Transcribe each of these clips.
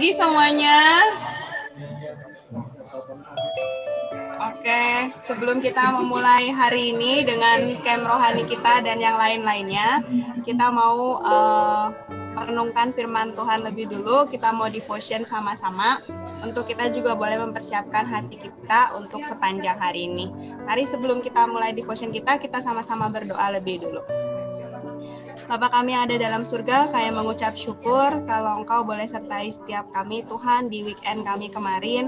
Pagi semuanya. Oke, sebelum kita memulai hari ini dengan camp rohani kita dan yang lain-lainnya, kita mau merenungkan firman Tuhan lebih dulu. Kita mau devotion sama-sama untuk kita juga boleh mempersiapkan hati kita untuk sepanjang hari ini. Mari sebelum kita mulai devotion kita sama-sama berdoa lebih dulu. Bapa kami yang ada dalam surga, kami mengucap syukur kalau Engkau boleh sertai setiap kami Tuhan di weekend kami kemarin.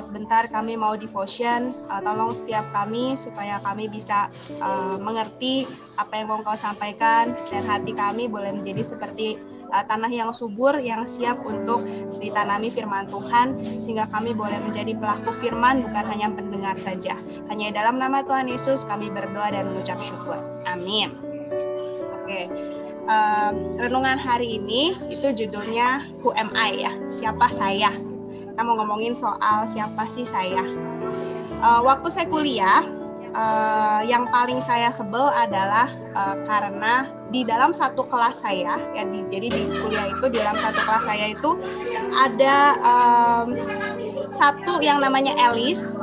Sebentar kami mau devotion, tolong setiap kami supaya kami bisa mengerti apa yang Engkau sampaikan dan hati kami boleh menjadi seperti tanah yang subur yang siap untuk ditanami firman Tuhan sehingga kami boleh menjadi pelaku firman bukan hanya pendengar saja. Hanya dalam nama Tuhan Yesus kami berdoa dan mengucap syukur. Amin. Oke. Renungan hari ini itu judulnya Who Am I ya, siapa saya. Kita mau ngomongin soal siapa sih saya. Waktu saya kuliah, yang paling saya sebel adalah karena di dalam satu kelas saya ya, jadi di kuliah itu di dalam satu kelas saya itu ada satu yang namanya Alice,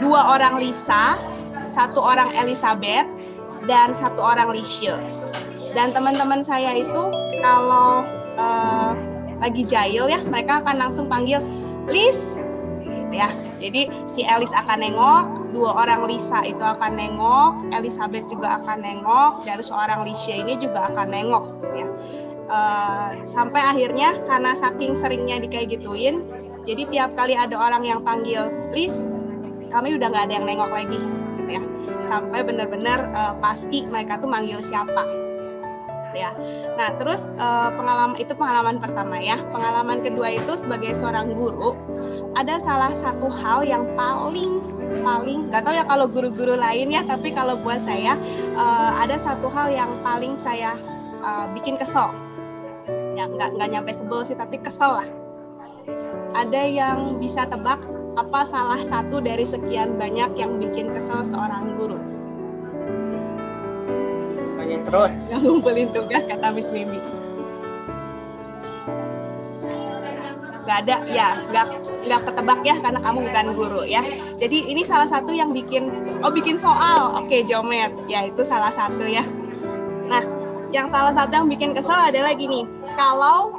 dua orang Lisa, satu orang Elizabeth, dan satu orang Licia. Dan teman-teman saya itu kalau lagi jahil ya, mereka akan langsung panggil Liz, ya. Jadi si Alice akan nengok, dua orang Lisa itu akan nengok, Elizabeth juga akan nengok, dan seorang Licia ini juga akan nengok, ya. Sampai akhirnya karena saking seringnya kayak gituin, jadi tiap kali ada orang yang panggil Liz, kami udah nggak ada yang nengok lagi, gitu ya. Sampai benar-benar pasti mereka tuh manggil siapa. Ya. Nah, terus pengalaman pertama ya. Pengalaman kedua itu sebagai seorang guru, ada salah satu hal yang paling nggak tahu ya kalau guru-guru lain ya, tapi kalau buat saya ada satu hal yang paling saya bikin kesel. Ya, nggak nyampe sebel sih, tapi kesel lah. Ada yang bisa tebak apa salah satu dari sekian banyak yang bikin kesel seorang guru? Terus ngumpulin tugas, kata Miss Mimi. Nggak ada ya, nggak ketebak ya karena kamu bukan guru ya. Jadi ini salah satu yang bikin soal. Oke, Jomet ya, itu salah satu ya. Nah, yang salah satu yang bikin kesel adalah gini, kalau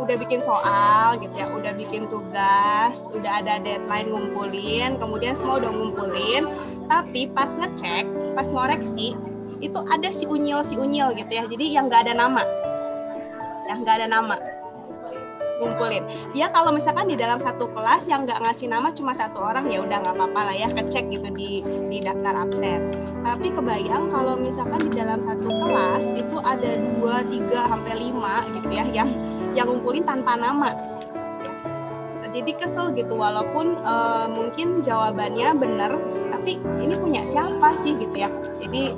udah bikin soal gitu ya, udah bikin tugas, udah ada deadline ngumpulin, kemudian semua udah ngumpulin, tapi pas ngecek, pas ngoreksi itu ada si unyil gitu ya, jadi yang nggak ada nama ngumpulin. Ya kalau misalkan di dalam satu kelas yang nggak ngasih nama cuma satu orang, ya udah nggak apa-apa lah ya, kecek gitu di daftar absen. Tapi kebayang kalau misalkan di dalam satu kelas itu ada 2, 3, sampai 5 gitu ya yang ngumpulin tanpa nama. Jadi kesel gitu, walaupun mungkin jawabannya benar, tapi ini punya siapa sih gitu ya. Jadi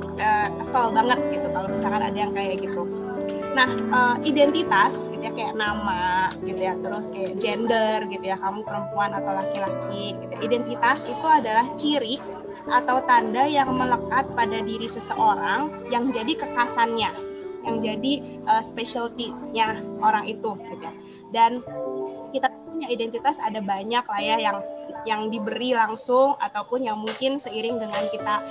kesel banget gitu kalau misalkan ada yang kayak gitu. Nah, identitas gitu ya, kayak nama gitu ya, terus kayak gender gitu ya, kamu perempuan atau laki-laki gitu ya. Identitas itu adalah ciri atau tanda yang melekat pada diri seseorang yang jadi kekhasannya, yang jadi specialty-nya orang itu gitu ya. Dan kita punya identitas ada banyak lah ya, yang diberi langsung ataupun yang mungkin seiring dengan kita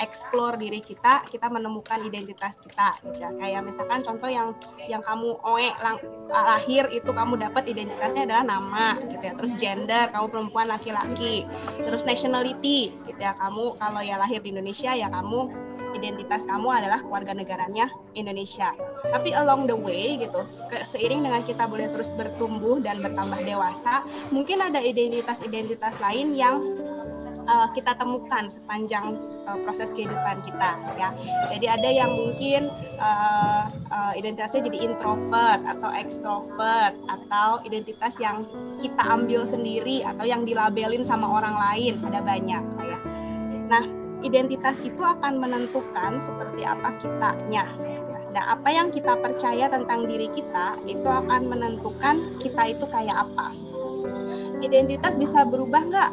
explore diri kita menemukan identitas kita gitu ya. Kayak misalkan contoh yang kamu lahir itu kamu dapat identitasnya adalah nama gitu ya. Terus gender, kamu perempuan laki-laki. Terus nationality gitu ya, kamu kalau ya lahir di Indonesia ya kamu identitas kamu adalah warga negaranya Indonesia. Tapi along the way gitu, seiring dengan kita boleh terus bertumbuh dan bertambah dewasa, mungkin ada identitas lain yang kita temukan sepanjang proses kehidupan kita ya. Jadi ada yang mungkin identitasnya jadi introvert atau extrovert, atau identitas yang kita ambil sendiri atau yang dilabelin sama orang lain, ada banyak ya. Nah, identitas itu akan menentukan seperti apa kitanya. Nah, apa yang kita percaya tentang diri kita itu akan menentukan kita itu kayak apa. Identitas bisa berubah nggak?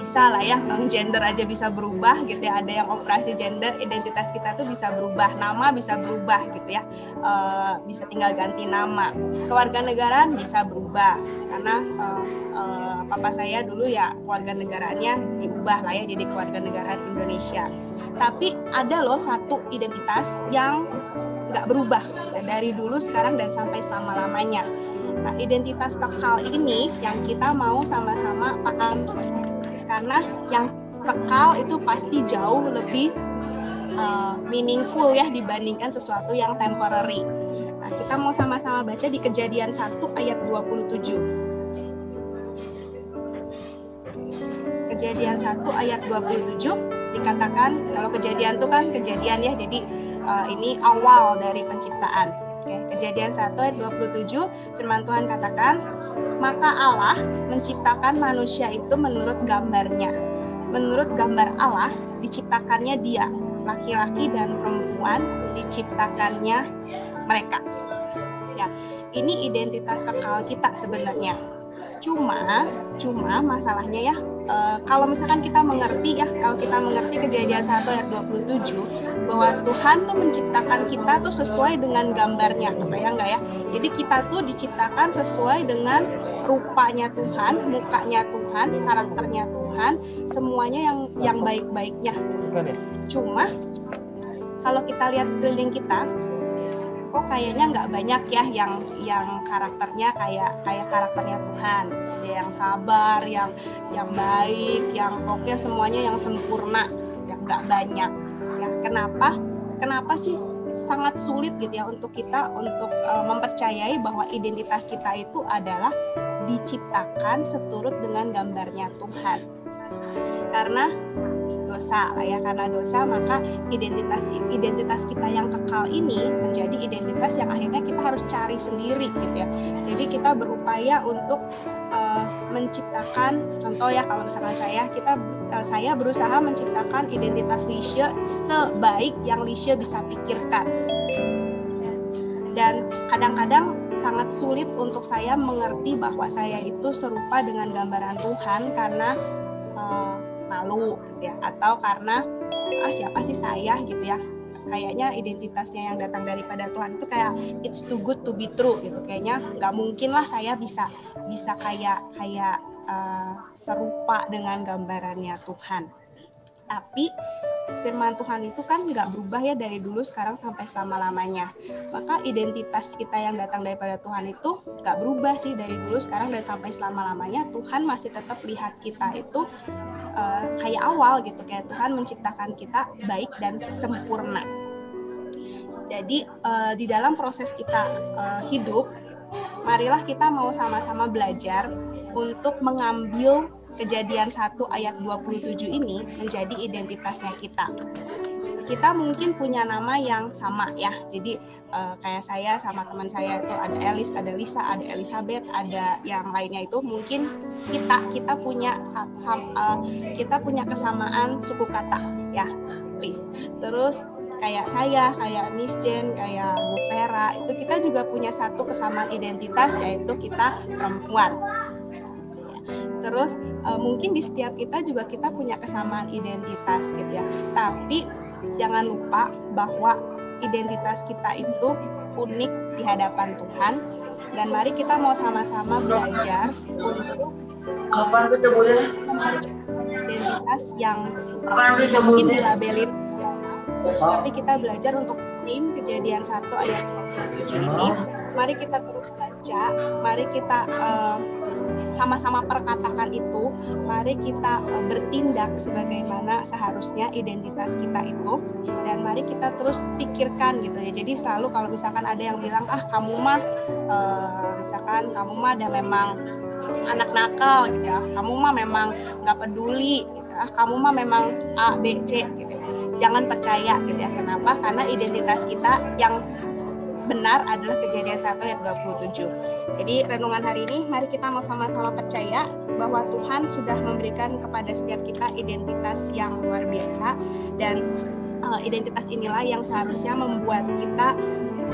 bisa lah ya, gender aja bisa berubah gitu ya, ada yang operasi gender, identitas kita tuh bisa berubah, nama bisa berubah gitu ya, bisa tinggal ganti nama, kewarganegaraan bisa berubah karena papa saya dulu ya kewarganegaraannya diubah lah ya jadi kewarganegaraan Indonesia. Tapi ada loh satu identitas yang nggak berubah dari dulu, sekarang, dan sampai selama-lamanya. Nah, identitas kekal ini yang kita mau sama-sama paham, karena yang kekal itu pasti jauh lebih meaningful ya dibandingkan sesuatu yang temporary. Nah, kita mau sama-sama baca di Kejadian 1 ayat 27. Kejadian 1 ayat 27 dikatakan, kalau kejadian itu kan kejadian ya, jadi ini awal dari penciptaan. Oke, Kejadian 1 ayat 27, firman Tuhan katakan, maka Allah menciptakan manusia itu menurut gambarnya. Menurut gambar Allah diciptakannya dia, laki-laki dan perempuan diciptakannya mereka. Ya, ini identitas kekal kita sebenarnya. Cuma masalahnya ya, kalau misalkan kita mengerti ya, kalau kita mengerti Kejadian 1 ayat 27 bahwa Tuhan tuh menciptakan kita tuh sesuai dengan gambarnya, kebayang nggak ya? Jadi kita tuh diciptakan sesuai dengan rupanya Tuhan, mukanya Tuhan, karakternya Tuhan, semuanya yang baik-baiknya. Cuma kalau kita lihat sekeliling kita, kok kayaknya nggak banyak ya yang karakternya kayak karakternya Tuhan, yang sabar, yang baik, yang pokoknya semuanya yang sempurna, yang nggak banyak. Ya, kenapa sih sangat sulit gitu ya untuk kita mempercayai bahwa identitas kita itu adalah diciptakan seturut dengan gambarnya Tuhan? Karena dosa lah ya, karena dosa maka identitas kita yang kekal ini menjadi identitas yang akhirnya kita harus cari sendiri gitu ya. Jadi kita berupaya untuk menciptakan, contoh ya, kalau misalkan saya berusaha menciptakan identitas Lisha sebaik yang Lisha bisa pikirkan. Dan kadang-kadang sangat sulit untuk saya mengerti bahwa saya itu serupa dengan gambaran Tuhan karena malu gitu ya, atau karena siapa sih saya gitu ya, kayaknya identitasnya yang datang daripada Tuhan itu kayak it's too good to be true gitu, kayaknya nggak mungkin lah saya bisa kayak serupa dengan gambarannya Tuhan. Tapi firman Tuhan itu kan nggak berubah ya dari dulu, sekarang, sampai selama-lamanya. Maka identitas kita yang datang daripada Tuhan itu nggak berubah sih dari dulu, sekarang, dan sampai selama-lamanya. Tuhan masih tetap lihat kita itu kayak awal gitu, kayak Tuhan menciptakan kita baik dan sempurna. Jadi di dalam proses kita hidup, marilah kita mau sama-sama belajar untuk mengambil Kejadian 1 ayat 27 ini menjadi identitasnya kita. Kita mungkin punya nama yang sama ya, jadi kayak saya sama teman saya itu ada Elis, ada Lisa, ada Elizabeth, ada yang lainnya itu mungkin kita punya kesamaan suku kata ya, Lis. Terus kayak saya, kayak Miss Jen, kayak Bu Vera, itu kita juga punya satu kesamaan identitas, yaitu kita perempuan. Terus mungkin di setiap kita juga kita punya kesamaan identitas gitu ya. Tapi jangan lupa bahwa identitas kita itu unik di hadapan Tuhan, dan mari kita mau sama-sama belajar untuk identitas yang mungkin dilabelin, tapi kita belajar untuk klaim Kejadian 1 ayat 27 ini. Mari kita terus baca, mari kita sama-sama perkatakan itu, mari kita bertindak sebagaimana seharusnya identitas kita itu, dan mari kita terus pikirkan gitu ya. Jadi selalu kalau misalkan ada yang bilang kamu mah misalkan kamu mah ada memang anak nakal gitu ya, kamu mah memang nggak peduli gitu, kamu mah memang A, B, C gitu ya. Jangan percaya gitu ya. Kenapa? Karena identitas kita yang benar adalah Kejadian 1 ayat 27. Jadi renungan hari ini mari kita mau sama-sama percaya bahwa Tuhan sudah memberikan kepada setiap kita identitas yang luar biasa, dan identitas inilah yang seharusnya membuat kita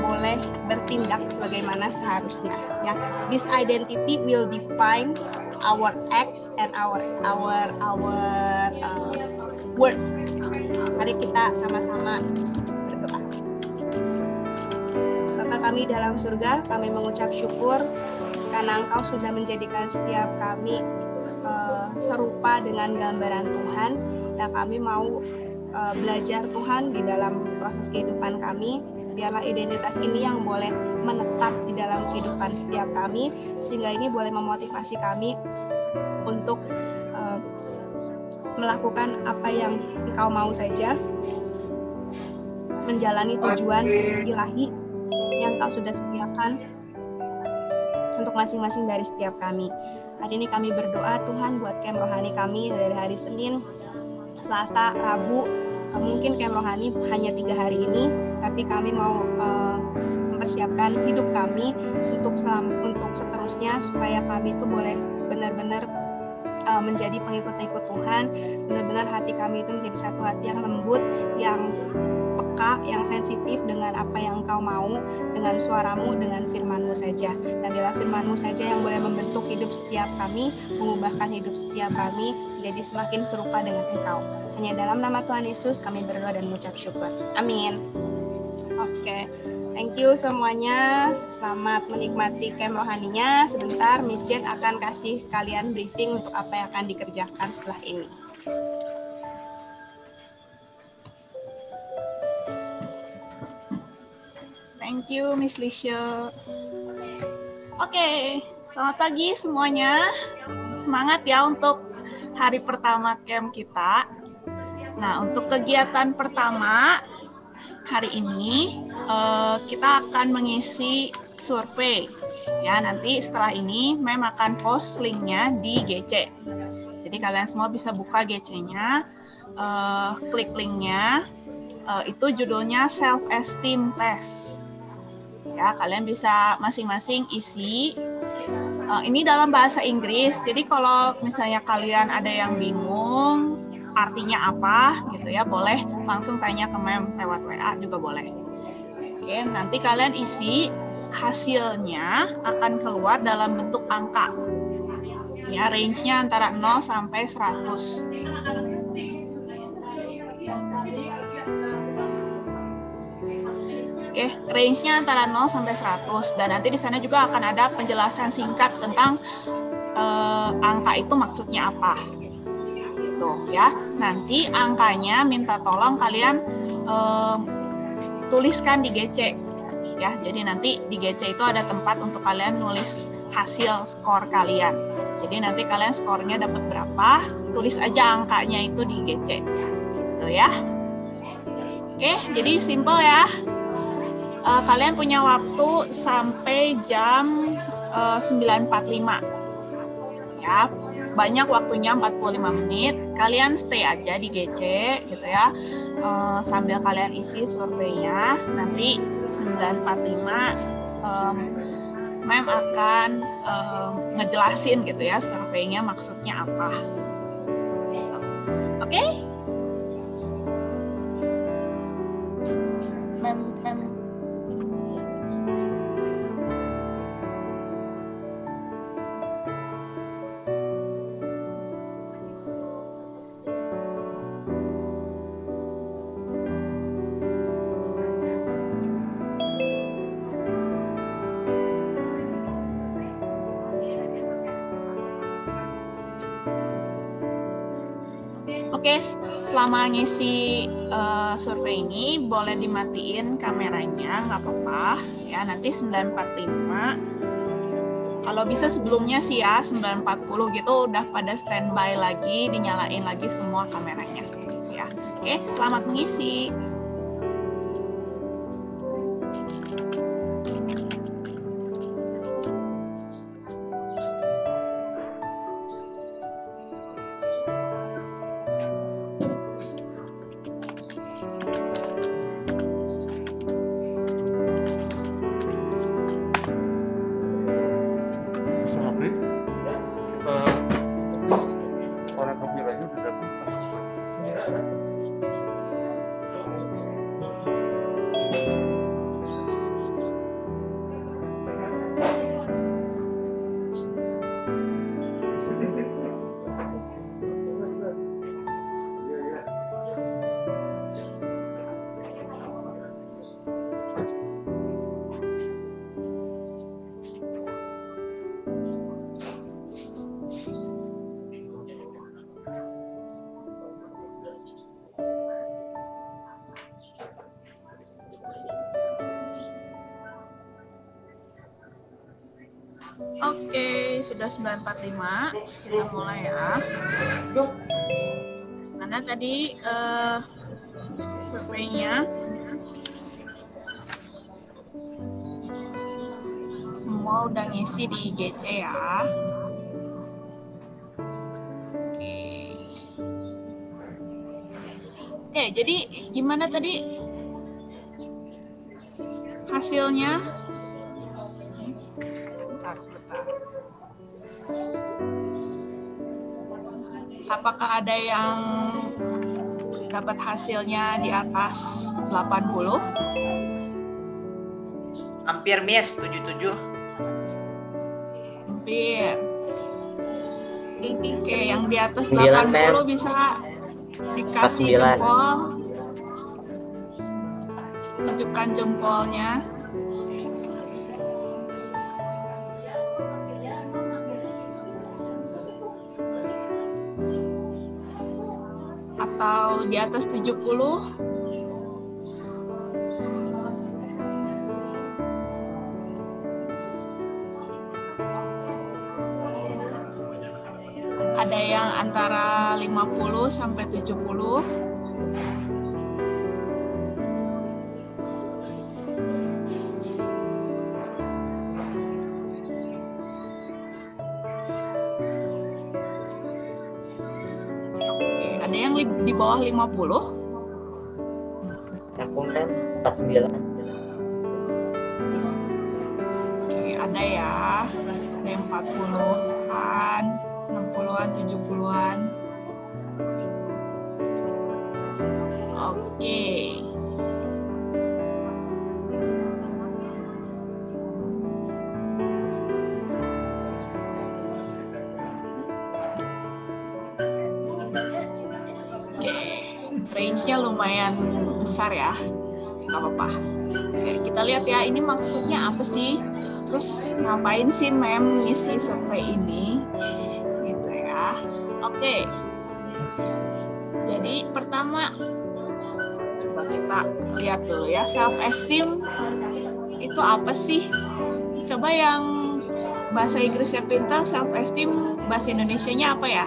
boleh bertindak sebagaimana seharusnya ya. This identity will define our act, and our words. Mari kita sama-sama berdoa. Bapa kami dalam surga, kami mengucap syukur karena Engkau sudah menjadikan setiap kami serupa dengan gambaran Tuhan, dan kami mau belajar Tuhan di dalam proses kehidupan kami. Biarlah identitas ini yang boleh menetap di dalam kehidupan setiap kami, sehingga ini boleh memotivasi kami untuk melakukan apa yang Engkau mau saja, menjalani tujuan ilahi yang Engkau sudah sediakan untuk masing-masing dari setiap kami. Hari ini kami berdoa Tuhan buat camp rohani kami dari hari Senin, Selasa, Rabu. Mungkin camp rohani hanya 3 hari ini, tapi kami mau mempersiapkan hidup kami untuk seterusnya, supaya kami itu boleh benar-benar menjadi pengikut-pengikut Tuhan. Benar-benar hati kami itu menjadi satu hati yang lembut, yang peka, yang sensitif dengan apa yang Engkau mau, dengan suaramu, dengan firman-Mu saja. Dan biarlah firman-Mu saja yang boleh membentuk hidup setiap kami, mengubahkan hidup setiap kami menjadi semakin serupa dengan Engkau. Hanya dalam nama Tuhan Yesus kami berdoa dan mengucap syukur. Amin. Oke. Thank you semuanya. Selamat menikmati camp rohaninya. Sebentar Miss Jen akan kasih kalian briefing untuk apa yang akan dikerjakan setelah ini. Thank you Miss Lisha. Oke, selamat pagi semuanya. Semangat ya untuk hari pertama camp kita. Nah, untuk kegiatan pertama hari ini kita akan mengisi survei. Ya, nanti setelah ini Mem akan post linknya di GC. Jadi kalian semua bisa buka GC-nya, klik linknya. Itu judulnya self esteem test. Ya, kalian bisa masing-masing isi. Ini dalam bahasa Inggris. Jadi kalau misalnya kalian ada yang bingung artinya apa gitu ya, boleh langsung tanya ke Mem lewat WA juga boleh. Oke, nanti kalian isi, hasilnya akan keluar dalam bentuk angka. Ya, range-nya antara 0 sampai 100. Oke, range-nya antara 0 sampai 100, dan nanti di sana juga akan ada penjelasan singkat tentang angka itu maksudnya apa. Gitu ya. Nanti angkanya minta tolong kalian tuliskan di GC. Ya, jadi nanti di GC itu ada tempat untuk kalian nulis hasil skor kalian. Jadi nanti kalian skornya dapat berapa, tulis aja angkanya itu di GC. Gitu ya. Oke, jadi simple ya. Kalian punya waktu sampai jam 9.45. Ya, banyak waktunya 45 menit. Kalian stay aja di GC gitu ya. Sambil kalian isi surveinya. Nanti 9.45 Mem akan ngejelasin gitu ya surveinya maksudnya apa. Gitu. Oke? Mem Oke, selama ngisi survei ini boleh dimatiin kameranya, nggak apa-apa. Ya, nanti 9.45. Kalau bisa sebelumnya sih ya, 9.40 gitu udah pada standby lagi, dinyalain lagi semua kameranya. Ya, oke, selamat mengisi. Oke, sudah 9.45. Kita mulai ya. Mana tadi surveinya? Semua udah ngisi di GC ya. Oke, jadi gimana tadi hasilnya? Sebentar. Apakah ada yang dapat hasilnya di atas 80? Hampir miss, 77. Hampir. Oke, yang di atas 80 bisa dikasih jempol. Tunjukkan jempolnya. Atau di atas 70. Ada yang antara 50 sampai 70. Oke, ada yang di bawah 50. Aku kan 49. Oke, ada ya. Ada yang 40-an. 60-an, 70-an. Oke. Oke, range-nya lumayan besar ya. Nggak apa-apa. Oke, kita lihat ya, ini maksudnya apa sih? Terus ngapain sih mem ngisi survei ini? Oke, jadi pertama coba kita lihat dulu ya, self esteem itu apa sih? Coba yang bahasa Inggrisnya pintar, self esteem bahasa Indonesianya apa ya?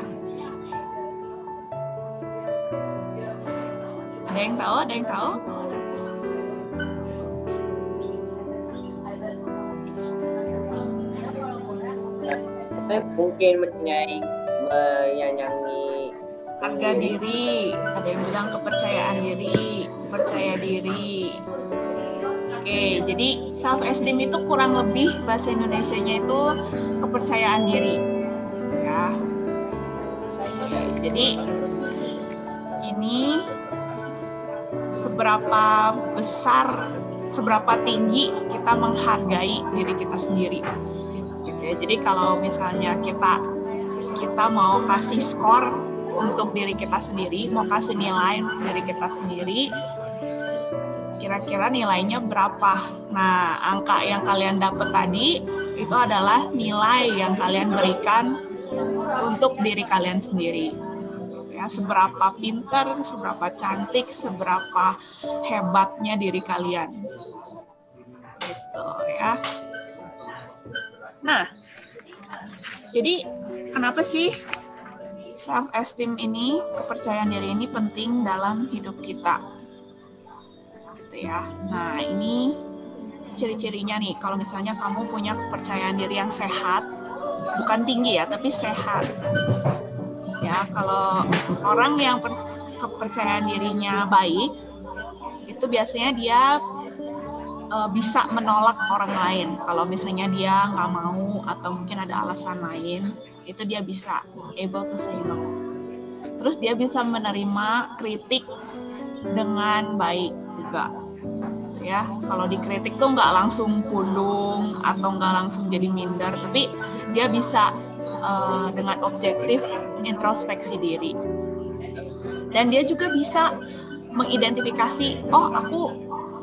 Ada yang tahu? Ada yang tahu? Mungkin menyanyi harga diri, ada yang bilang kepercayaan diri, percaya diri. Oke, jadi self esteem itu kurang lebih bahasa Indonesianya itu kepercayaan diri, ya. Oke, jadi ini seberapa besar, seberapa tinggi kita menghargai diri kita sendiri. Oke, jadi kalau misalnya kita mau kasih skor untuk diri kita sendiri, mau kasih nilai untuk diri kita sendiri, kira-kira nilainya berapa? Nah, angka yang kalian dapat tadi itu adalah nilai yang kalian berikan untuk diri kalian sendiri. Ya, seberapa pintar, seberapa cantik, seberapa hebatnya diri kalian. Gitu ya. Nah, jadi kenapa sih self esteem ini, kepercayaan diri ini penting dalam hidup kita? Gitu ya. Nah, ini ciri-cirinya nih. Kalau misalnya kamu punya kepercayaan diri yang sehat, bukan tinggi ya, tapi sehat. Ya, kalau orang yang kepercayaan dirinya baik, itu biasanya dia bisa menolak orang lain. Kalau misalnya dia nggak mau atau mungkin ada alasan lain, itu dia bisa able to say no. Terus dia bisa menerima kritik dengan baik juga. Ya, kalau dikritik tuh nggak langsung pundung atau nggak langsung jadi minder, tapi dia bisa dengan objektif introspeksi diri. Dan dia juga bisa mengidentifikasi, oh aku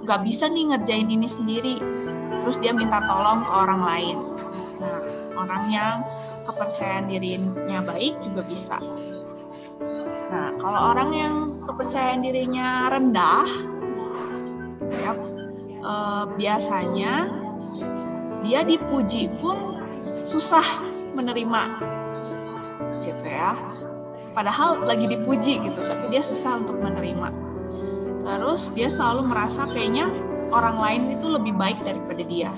nggak bisa nih ngerjain ini sendiri, terus dia minta tolong ke orang lain. Nah, orang yang kepercayaan dirinya baik juga bisa. Nah, kalau orang yang kepercayaan dirinya rendah, ya, biasanya dia dipuji pun susah menerima gitu ya. Padahal lagi dipuji gitu, tapi dia susah untuk menerima. Terus dia selalu merasa kayaknya orang lain itu lebih baik daripada dia.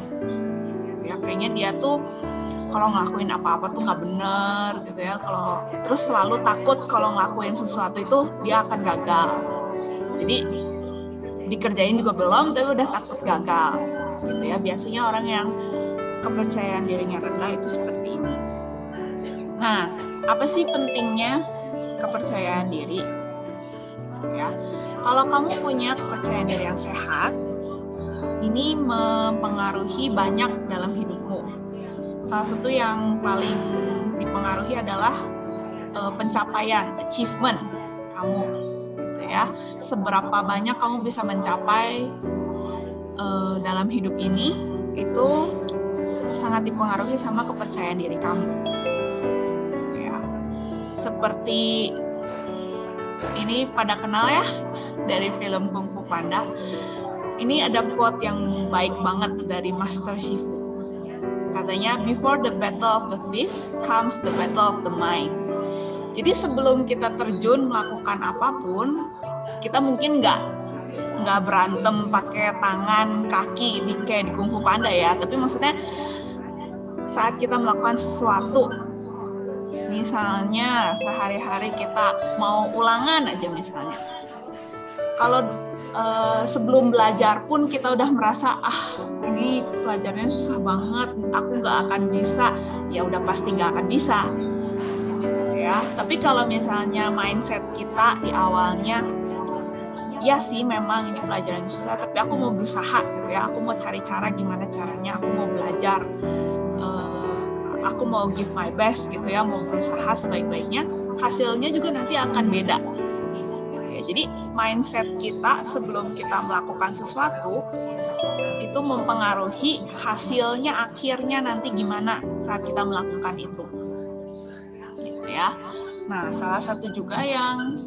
Ya, kayaknya dia tuh kalau ngelakuin apa-apa tuh nggak bener gitu ya. Terus selalu takut kalau ngelakuin sesuatu itu dia akan gagal. Jadi dikerjain juga belum, tapi udah takut gagal gitu ya. Biasanya orang yang kepercayaan dirinya rendah itu seperti ini. Nah, apa sih pentingnya kepercayaan diri? Ya, kalau kamu punya kepercayaan diri yang sehat, ini mempengaruhi banyak dalam hidupmu. Salah satu yang paling dipengaruhi adalah pencapaian, achievement kamu, gitu ya. Seberapa banyak kamu bisa mencapai dalam hidup ini, itu sangat dipengaruhi sama kepercayaan diri kamu. Ya, seperti ini pada kenal ya dari film Kung Fu Panda. Ini ada quote yang baik banget dari Master Shifu. Katanya, before the battle of the fist comes the battle of the mind. Jadi sebelum kita terjun melakukan apapun, kita mungkin nggak berantem pakai tangan, kaki, kayak di Kung Fu Panda ya. Tapi maksudnya saat kita melakukan sesuatu, misalnya sehari-hari kita mau ulangan aja misalnya. Kalau sebelum belajar pun kita udah merasa ini pelajarannya susah banget, aku nggak akan bisa, ya udah pasti nggak akan bisa. Ya, tapi kalau misalnya mindset kita di awalnya, ya sih memang ini pelajarannya susah, tapi aku mau berusaha gitu ya, aku mau cari cara gimana caranya, aku mau belajar, aku mau give my best gitu ya, mau berusaha sebaik-baiknya, hasilnya juga nanti akan beda. Jadi mindset kita sebelum kita melakukan sesuatu itu mempengaruhi hasilnya akhirnya nanti gimana saat kita melakukan itu. Gitu ya. Nah, salah satu juga yang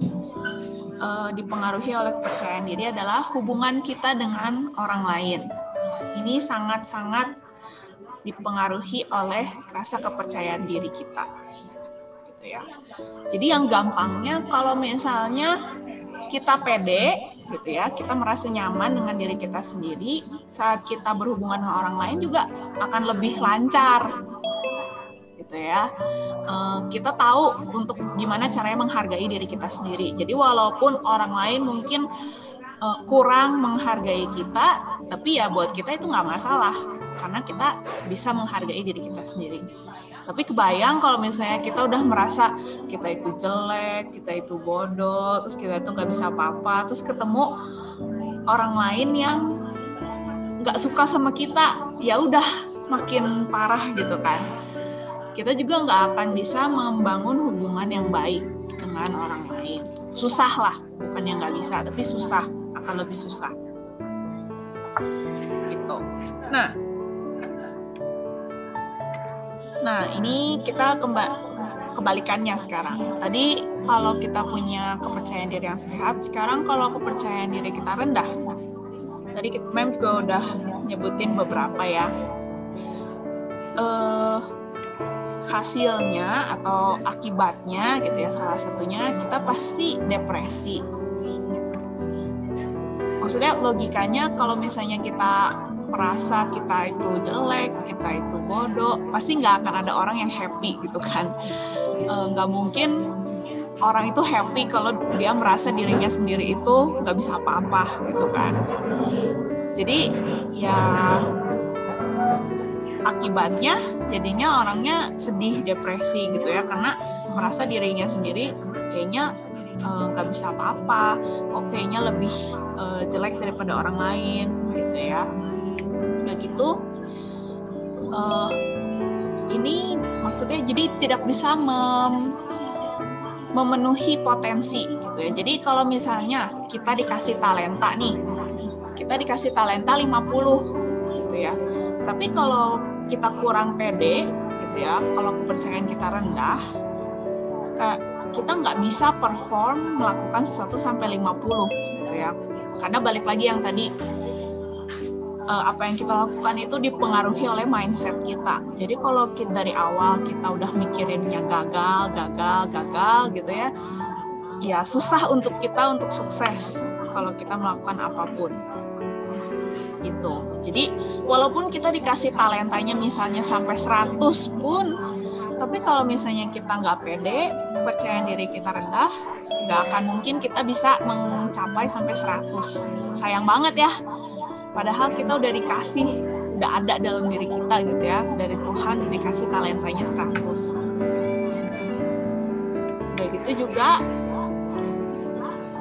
dipengaruhi oleh kepercayaan diri adalah hubungan kita dengan orang lain. Ini sangat-sangat dipengaruhi oleh rasa kepercayaan diri kita. Gitu ya. Jadi yang gampangnya kalau misalnya kita pede gitu ya, kita merasa nyaman dengan diri kita sendiri, saat kita berhubungan dengan orang lain juga akan lebih lancar gitu ya. Kita tahu untuk gimana caranya menghargai diri kita sendiri. Jadi walaupun orang lain mungkin kurang menghargai kita, tapi ya buat kita itu nggak masalah karena kita bisa menghargai diri kita sendiri. Tapi kebayang kalau misalnya kita udah merasa kita itu jelek, kita itu bodoh, terus kita itu nggak bisa apa-apa, terus ketemu orang lain yang nggak suka sama kita, ya udah makin parah gitu kan. Kita juga nggak akan bisa membangun hubungan yang baik dengan orang lain. Susah lah, bukan yang nggak bisa, tapi susah, akan lebih susah. Gitu. Nah, ini kita kebalikannya sekarang. Tadi kalau kita punya kepercayaan diri yang sehat, sekarang kalau kepercayaan diri kita rendah. Tadi Mem juga udah nyebutin beberapa ya. Hasilnya atau akibatnya gitu ya, salah satunya kita pasti depresi. Maksudnya logikanya kalau misalnya kita merasa kita itu jelek, kita itu bodoh, pasti nggak akan ada orang yang happy gitu kan. Nggak mungkin orang itu happy kalau dia merasa dirinya sendiri itu nggak bisa apa-apa gitu kan. Jadi ya akibatnya jadinya orangnya sedih, depresi gitu ya, karena merasa dirinya sendiri kayaknya nggak bisa apa-apa, kok kayaknya lebih jelek daripada orang lain gitu ya. Begitu ini maksudnya jadi tidak bisa memenuhi potensi gitu ya. Jadi kalau misalnya kita dikasih talenta nih, kita dikasih talenta 50 gitu ya, tapi kalau kita kurang pede gitu ya, kalau kepercayaan kita rendah, kita nggak bisa perform melakukan sesuatu sampai 50 gitu ya. Karena balik lagi yang tadi, apa yang kita lakukan itu dipengaruhi oleh mindset kita. Jadi kalau kita dari awal kita udah mikirinnya gagal gitu ya, ya susah untuk kita untuk sukses kalau kita melakukan apapun. Gitu. Jadi walaupun kita dikasih talentanya misalnya sampai 100 pun, tapi kalau misalnya kita nggak pede, kepercayaan diri kita rendah, nggak akan mungkin kita bisa mencapai sampai 100. Sayang banget ya. Padahal kita udah dikasih, udah ada dalam diri kita gitu ya. Dari Tuhan dikasih talentanya 100. Begitu juga,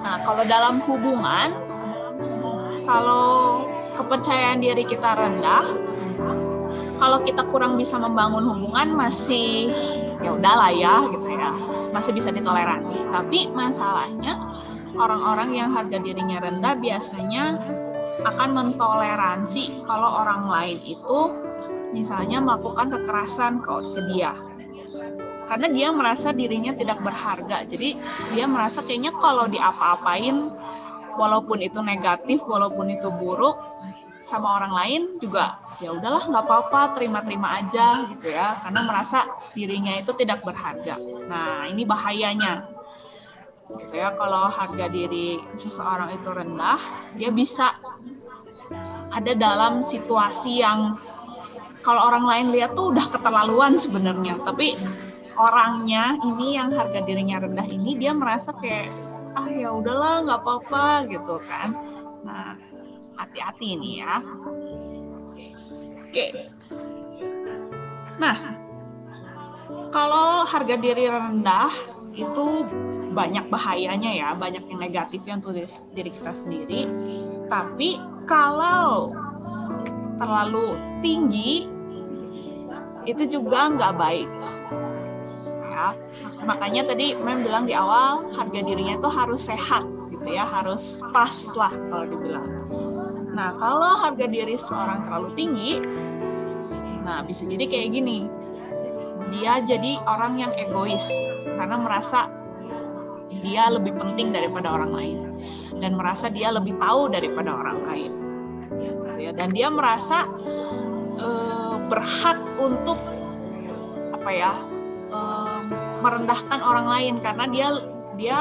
nah kalau dalam hubungan, kalau kepercayaan diri kita rendah, kalau kita kurang bisa membangun hubungan masih ya udahlah ya gitu ya, masih bisa ditoleransi. Tapi masalahnya orang-orang yang harga dirinya rendah biasanya akan mentoleransi kalau orang lain itu misalnya melakukan kekerasan ke dia. Karena dia merasa dirinya tidak berharga. Jadi dia merasa kayaknya kalau diapa-apain, walaupun itu negatif, walaupun itu buruk, sama orang lain juga ya udahlah nggak apa-apa, terima-terima aja gitu ya. Karena merasa dirinya itu tidak berharga. Nah ini bahayanya. Gitu ya, kalau harga diri seseorang itu rendah, dia bisa ada dalam situasi yang kalau orang lain lihat tuh udah keterlaluan sebenarnya, tapi orangnya ini yang harga dirinya rendah ini dia merasa kayak ya udahlah nggak apa-apa gitu kan. Nah hati-hati ini ya. Oke. Nah kalau harga diri rendah itu banyak bahayanya ya, banyak yang negatifnya untuk diri kita sendiri. Tapi kalau terlalu tinggi itu juga nggak baik. Ya, makanya tadi Mem bilang di awal harga dirinya itu harus sehat gitu ya, harus pas lah kalau dibilang. Nah kalau harga diri seorang terlalu tinggi, nah bisa jadi kayak gini, dia jadi orang yang egois karena merasa dia lebih penting daripada orang lain dan merasa dia lebih tahu daripada orang lain gitu ya. Dan dia merasa berhak untuk merendahkan orang lain karena dia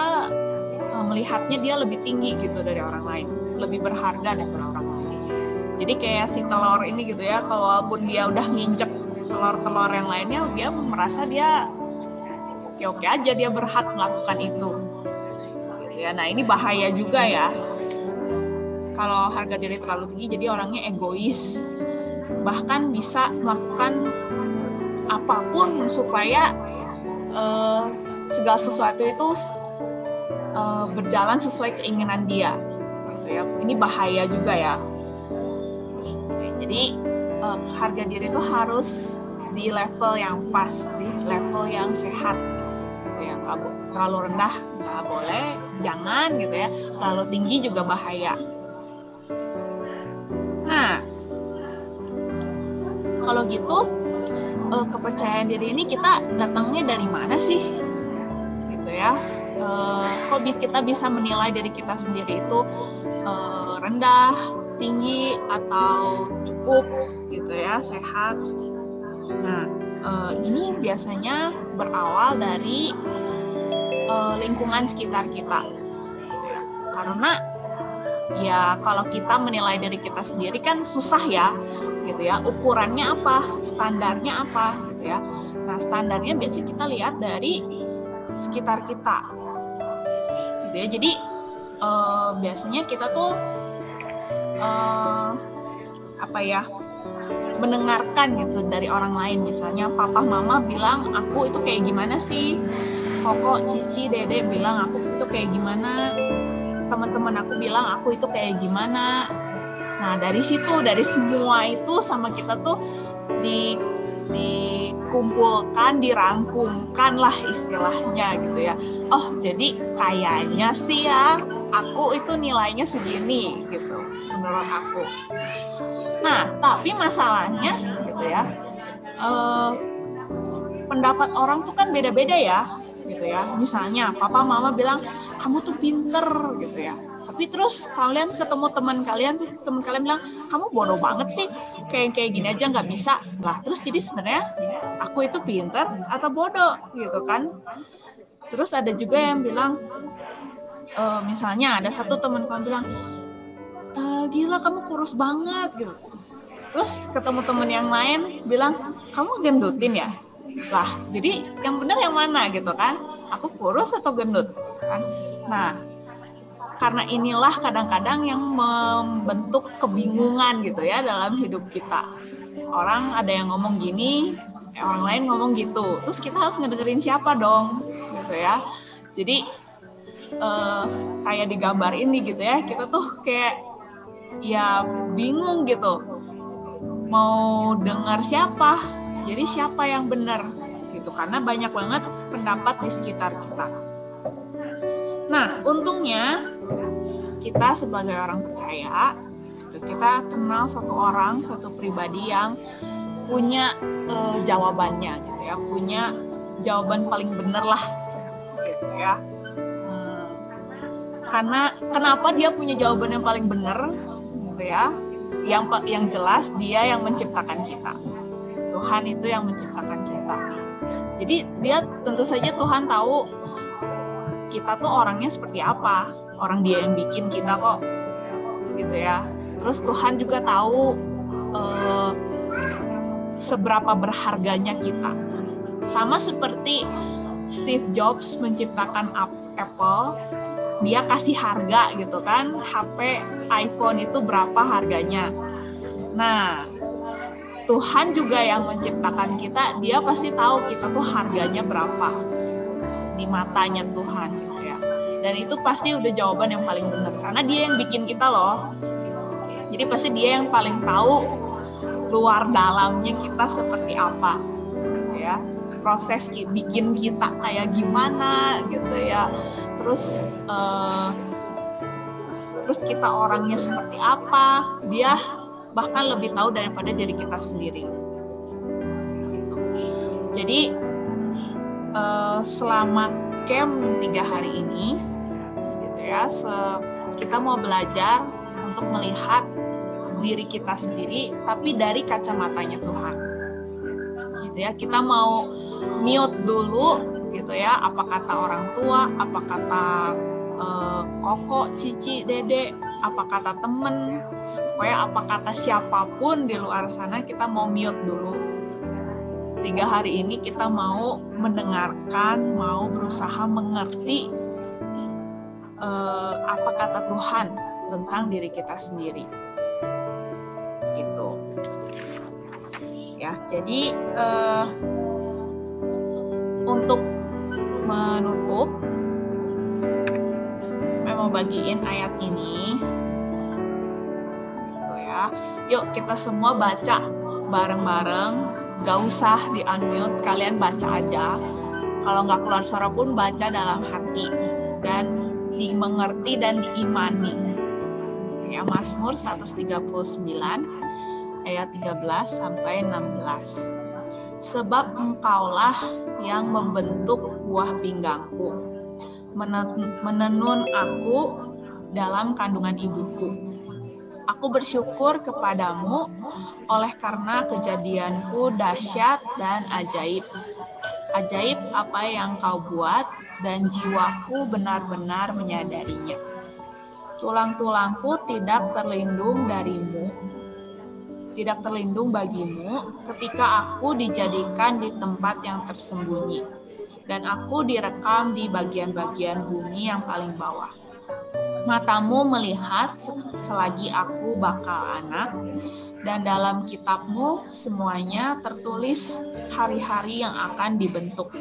melihatnya dia lebih tinggi gitu dari orang lain, lebih berharga daripada orang lain. Jadi kayak si telur ini gitu ya, kalaupun dia udah nginjek telur-telur yang lainnya, dia merasa dia oke aja, dia berhak melakukan itu gitu ya. Nah ini bahaya juga ya kalau harga diri terlalu tinggi, jadi orangnya egois, bahkan bisa melakukan apapun supaya segala sesuatu itu berjalan sesuai keinginan dia gitu ya. Ini bahaya juga ya. Jadi harga diri itu harus di level yang pas, di level yang sehat gitu ya. Terlalu rendah nggak boleh, jangan gitu ya. Terlalu tinggi juga bahaya. Nah kalau gitu kepercayaan diri ini kita datangnya dari mana sih gitu ya. Kok kita bisa menilai diri kita sendiri itu rendah, tinggi, atau cukup gitu ya, sehat. Nah ini biasanya berawal dari lingkungan sekitar kita karena ya kalau kita menilai diri kita sendiri kan susah ya gitu ya, ukurannya apa, standarnya apa gitu ya. Nah standarnya biasanya kita lihat dari sekitar kita gitu ya. Jadi biasanya kita tuh mendengarkan gitu dari orang lain. Misalnya papa mama bilang aku itu kayak gimana sih, Koko, Cici, Dede bilang aku itu kayak gimana, teman-teman aku bilang aku itu kayak gimana. Nah dari situ, dari semua itu sama kita tuh dikumpulkan, dirangkumkan lah istilahnya gitu ya. Oh jadi kayaknya sih ya aku itu nilainya segini gitu menurut aku. Nah tapi masalahnya gitu ya, pendapat orang tuh kan beda-beda ya gitu ya. Misalnya papa mama bilang kamu tuh pinter gitu ya, Tapi terus kalian ketemu teman kalian, terus teman kalian bilang, kamu bodoh banget sih, kayak gini aja nggak bisa. Lah terus jadi sebenarnya aku itu pinter atau bodoh gitu kan. Terus ada juga yang bilang, misalnya ada satu teman kamu bilang, gila kamu kurus banget gitu. Terus ketemu teman yang lain bilang, kamu gendutin ya? Lah, jadi yang benar yang mana gitu kan? Aku kurus atau gendut kan? Nah, karena inilah kadang-kadang yang membentuk kebingungan gitu ya dalam hidup kita. Orang ada yang ngomong gini, orang lain ngomong gitu. Terus kita harus ngedengerin siapa dong gitu ya. Jadi kayak di gambar ini gitu ya, kita tuh kayak ya bingung gitu, mau dengar siapa, jadi siapa yang benar gitu, karena banyak banget pendapat di sekitar kita. Nah, untungnya kita sebagai orang percaya, kita kenal satu orang, satu pribadi yang punya jawabannya gitu ya, punya jawaban paling benar lah gitu ya. Karena kenapa dia punya jawaban yang paling benar gitu ya? Yang jelas dia yang menciptakan kita. Tuhan itu yang menciptakan kita. Jadi dia tentu saja Tuhan tahu kita tuh orangnya seperti apa. Orang dia yang bikin kita kok gitu ya. Terus Tuhan juga tahu seberapa berharganya kita. Sama seperti Steve Jobs menciptakan Apple, dia kasih harga gitu kan, HP iPhone itu berapa harganya. Nah, Tuhan juga yang menciptakan kita, dia pasti tahu kita tuh harganya berapa di matanya Tuhan gitu ya. Dan itu pasti udah jawaban yang paling benar, karena dia yang bikin kita loh. Jadi pasti dia yang paling tahu luar dalamnya kita seperti apa ya, proses bikin kita kayak gimana gitu ya. Terus kita orangnya seperti apa, dia bahkan lebih tahu daripada diri kita sendiri. Gitu. Jadi selama camp 3 hari ini, gitu ya, kita mau belajar untuk melihat diri kita sendiri, tapi dari kacamatanya Tuhan. Gitu ya, kita mau mute dulu. Gitu ya, apa kata orang tua, apa kata koko, cici, dede, apa kata temen, pokoknya apa kata siapapun di luar sana, kita mau mute dulu. 3 hari ini kita mau mendengarkan, mau berusaha mengerti apa kata Tuhan tentang diri kita sendiri. Gitu. Ya, jadi untuk menutup, mau bagiin ayat ini gitu ya. Yuk kita semua baca bareng-bareng, gak usah di unmute, kalian baca aja. Kalau nggak keluar suara pun baca dalam hati dan dimengerti dan diimani ya. Mazmur 139 ayat 13 sampai 16. Sebab engkaulah yang membentuk buah pinggangku, menenun aku dalam kandungan ibuku. Aku bersyukur kepadamu oleh karena kejadianku dahsyat dan ajaib. Ajaib apa yang kau buat dan jiwaku benar-benar menyadarinya. Tulang-tulangku tidak terlindung darimu, tidak terlindung bagimu ketika aku dijadikan di tempat yang tersembunyi dan aku direkam di bagian-bagian bumi yang paling bawah. Matamu melihat selagi aku bakal anak, dan dalam kitabmu semuanya tertulis hari-hari yang akan dibentuk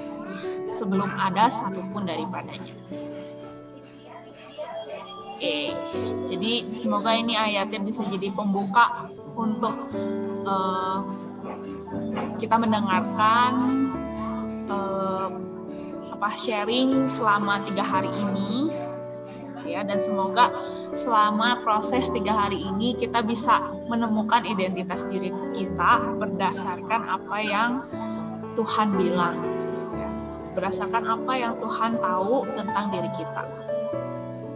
sebelum ada satupun daripadanya. Oke, jadi semoga ini ayatnya bisa jadi pembuka untuk kita mendengarkan sharing selama 3 hari ini ya, dan semoga selama proses 3 hari ini kita bisa menemukan identitas diri kita berdasarkan apa yang Tuhan bilang ya, berdasarkan apa yang Tuhan tahu tentang diri kita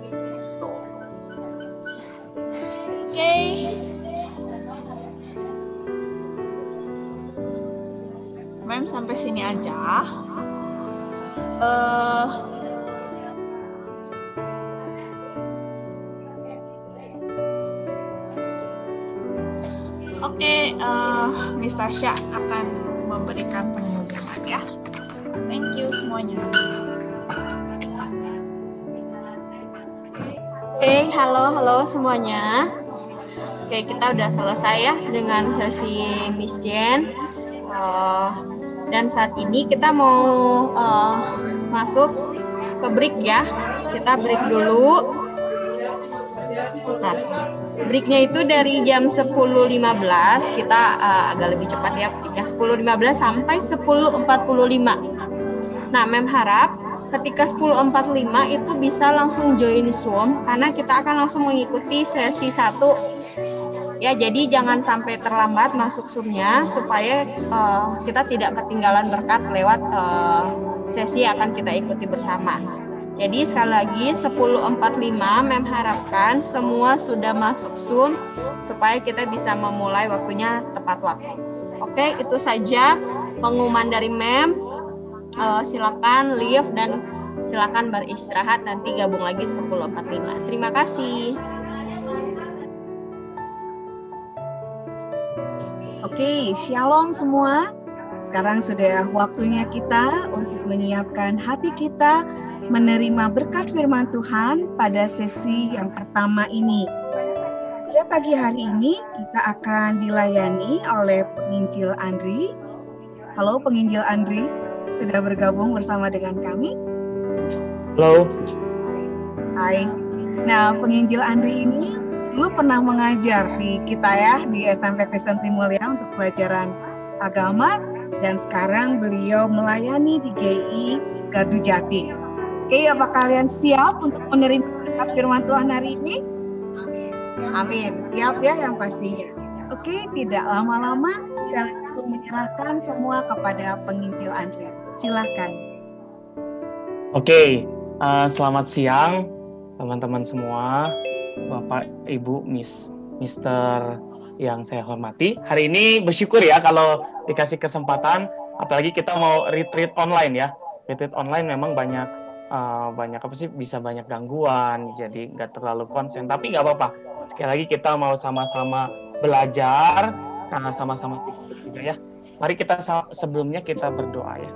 gitu. Oke. Mem sampai sini aja. Oke, Miss Tasya akan memberikan pengumuman ya. Thank you semuanya. Oke, halo semuanya. Oke, kita udah selesai ya dengan sesi Miss Jen. Dan saat ini kita mau masuk ke break ya. Kita break dulu. Nah, breaknya itu dari jam 10.15, kita agak lebih cepat ya, 10.15 sampai 10.45. Nah, Mem harap ketika 10.45 itu bisa langsung join Zoom, karena kita akan langsung mengikuti sesi 1. Ya, jadi jangan sampai terlambat masuk Zoom-nya, supaya kita tidak ketinggalan berkat lewat sesi yang akan kita ikuti bersama. Jadi sekali lagi 10.45 Mem harapkan semua sudah masuk Zoom supaya kita bisa memulai waktunya tepat waktu. Oke, itu saja pengumuman dari Mem. Silakan leave dan silakan beristirahat, nanti gabung lagi 10.45. Terima kasih. Oke, shalom semua. Sekarang sudah waktunya kita untuk menyiapkan hati kita menerima berkat firman Tuhan pada sesi yang pertama ini. Pada pagi hari ini kita akan dilayani oleh penginjil Andri. Halo penginjil Andri, sudah bergabung bersama dengan kami? Halo. Hai. Nah, penginjil Andri ini dulu pernah mengajar di kita ya, di SMP Kristen Trimulya untuk pelajaran agama, dan sekarang beliau melayani di GI Gardu Jati. Oke, apa kalian siap untuk menerima berkat firman Tuhan hari ini? Amin. Siap ya yang pastinya. Oke, tidak lama-lama saya langsung menyerahkan semua kepada penginjil Andri. Silakan. Oke, selamat siang teman-teman semua, Bapak, Ibu, Mister yang saya hormati. Hari ini bersyukur ya kalau dikasih kesempatan, apalagi kita mau retreat online ya. Retreat online memang banyak apa sih, bisa banyak gangguan, jadi nggak terlalu konsen. Tapi nggak apa-apa. Sekali lagi kita mau sama-sama belajar, sama-sama juga ya. Mari kita sebelumnya kita berdoa ya.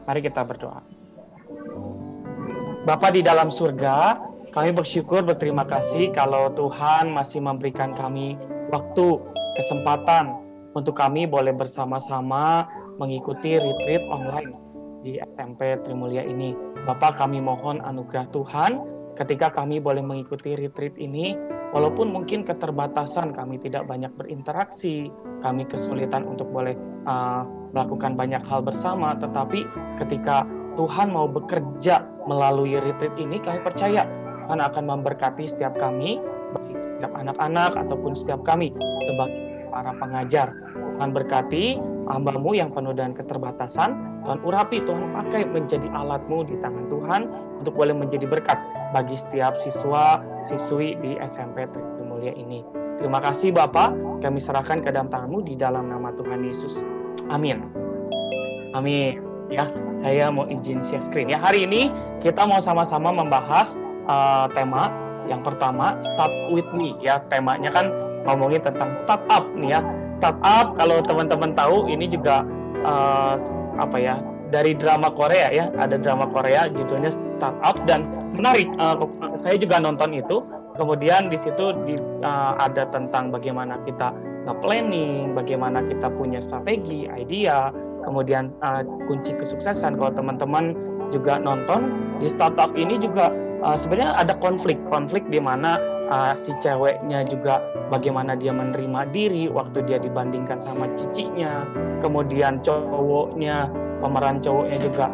Mari kita berdoa. Bapa di dalam surga, kami bersyukur, berterima kasih kalau Tuhan masih memberikan kami waktu, kesempatan untuk kami boleh bersama-sama mengikuti retreat online di SMP Trimulya ini. Bapak, kami mohon anugerah Tuhan ketika kami boleh mengikuti retreat ini, walaupun mungkin keterbatasan, kami tidak banyak berinteraksi, kami kesulitan untuk boleh melakukan banyak hal bersama, tetapi ketika Tuhan mau bekerja melalui retreat ini, kami percaya Tuhan akan memberkati setiap kami, baik setiap anak-anak ataupun setiap kami sebagai para pengajar. Tuhan berkati hamba-Mu yang penuh dengan keterbatasan, Tuhan urapi, Tuhan pakai menjadi alat-Mu di tangan Tuhan untuk boleh menjadi berkat bagi setiap siswa-siswi di SMP Trimulya ini. Terima kasih Bapak, kami serahkan ke dalam tangan-Mu di dalam nama Tuhan Yesus. Amin. Amin. Ya, saya mau izin share screen ya. Hari ini kita mau sama-sama membahas tema yang pertama, Start With Me ya. Temanya kan ngomongin tentang startup nih ya. Startup, kalau teman-teman tahu, ini juga dari drama Korea ya. Ada drama Korea judulnya Startup, dan menarik. Saya juga nonton itu. Kemudian di situ ada tentang bagaimana kita nge-planning, bagaimana kita punya strategi, idea, kemudian kunci kesuksesan. Kalau teman-teman juga nonton, di startup ini juga sebenarnya ada konflik di mana si ceweknya juga bagaimana dia menerima diri waktu dia dibandingkan sama cicinya, kemudian pemeran cowoknya juga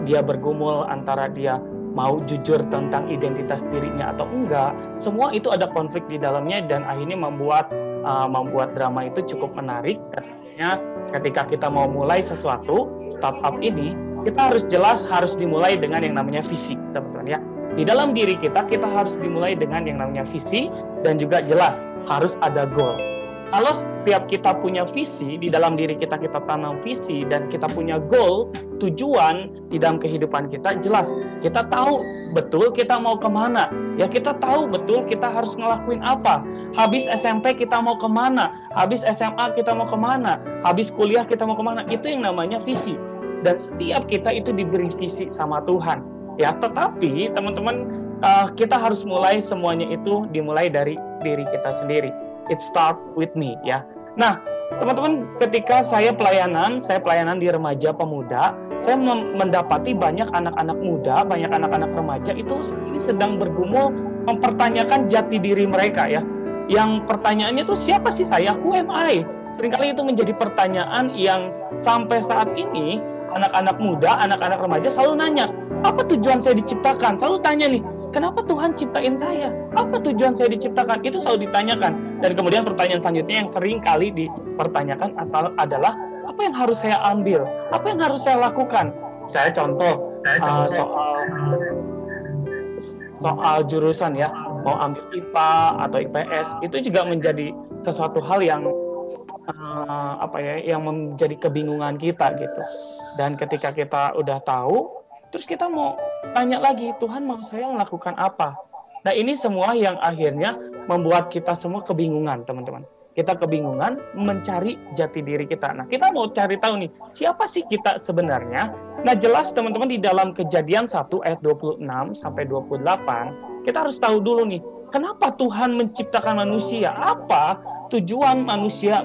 dia bergumul antara dia mau jujur tentang identitas dirinya atau enggak. Semua itu ada konflik di dalamnya, dan akhirnya membuat drama itu cukup menarik. Artinya ketika kita mau mulai sesuatu startup ini, kita harus jelas, harus dimulai dengan yang namanya visi, teman-teman ya. Di dalam diri kita harus dimulai dengan yang namanya visi dan juga jelas harus ada goal. Kalau setiap kita punya visi, di dalam diri kita tanam visi dan kita punya goal, tujuan di dalam kehidupan kita jelas. Kita tahu betul kita mau kemana. Ya kita tahu betul kita harus ngelakuin apa. Habis SMP kita mau kemana. Habis SMA kita mau kemana. Habis kuliah kita mau kemana. Itu yang namanya visi. Dan setiap kita itu diberi visi sama Tuhan. Ya, tetapi teman-teman kita harus mulai semuanya itu dimulai dari diri kita sendiri. It start with me, ya. Nah, teman-teman, ketika saya pelayanan di remaja pemuda, saya mendapati banyak anak-anak muda, banyak anak-anak remaja itu ini sedang bergumul mempertanyakan jati diri mereka, ya. Yang pertanyaannya itu siapa sih saya? Who am I? Seringkali itu menjadi pertanyaan yang sampai saat ini anak-anak muda, anak-anak remaja selalu nanya, apa tujuan saya diciptakan? Selalu tanya nih, kenapa Tuhan ciptain saya? Apa tujuan saya diciptakan? Itu selalu ditanyakan. Dan kemudian pertanyaan selanjutnya yang sering kali dipertanyakan adalah, apa yang harus saya ambil? Apa yang harus saya lakukan? Saya contoh soal jurusan, ya, mau ambil IPA atau IPS, itu juga menjadi sesuatu hal yang yang menjadi kebingungan kita gitu. Dan ketika kita udah tahu, terus kita mau tanya lagi, Tuhan mau saya melakukan apa? Nah, ini semua yang akhirnya membuat kita semua kebingungan, teman-teman. Kita kebingungan mencari jati diri kita. Nah, kita mau cari tahu nih, siapa sih kita sebenarnya? Nah, jelas teman-teman di dalam Kejadian 1 ayat 26 sampai 28, kita harus tahu dulu nih, kenapa Tuhan menciptakan manusia? Apa tujuan manusia,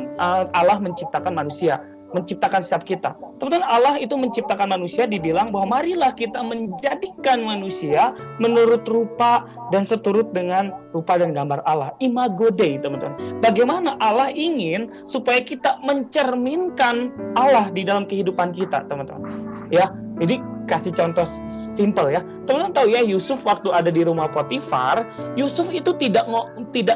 Allah menciptakan manusia? Menciptakan setiap kita. Teman-teman, Allah itu menciptakan manusia, dibilang bahwa marilah kita menjadikan manusia menurut rupa dan seturut dengan rupa dan gambar Allah. Imago Dei, teman-teman. Bagaimana Allah ingin supaya kita mencerminkan Allah di dalam kehidupan kita, teman-teman. Ya, jadi kasih contoh simple, ya. Teman-teman tahu ya, Yusuf waktu ada di rumah Potifar, Yusuf itu tidak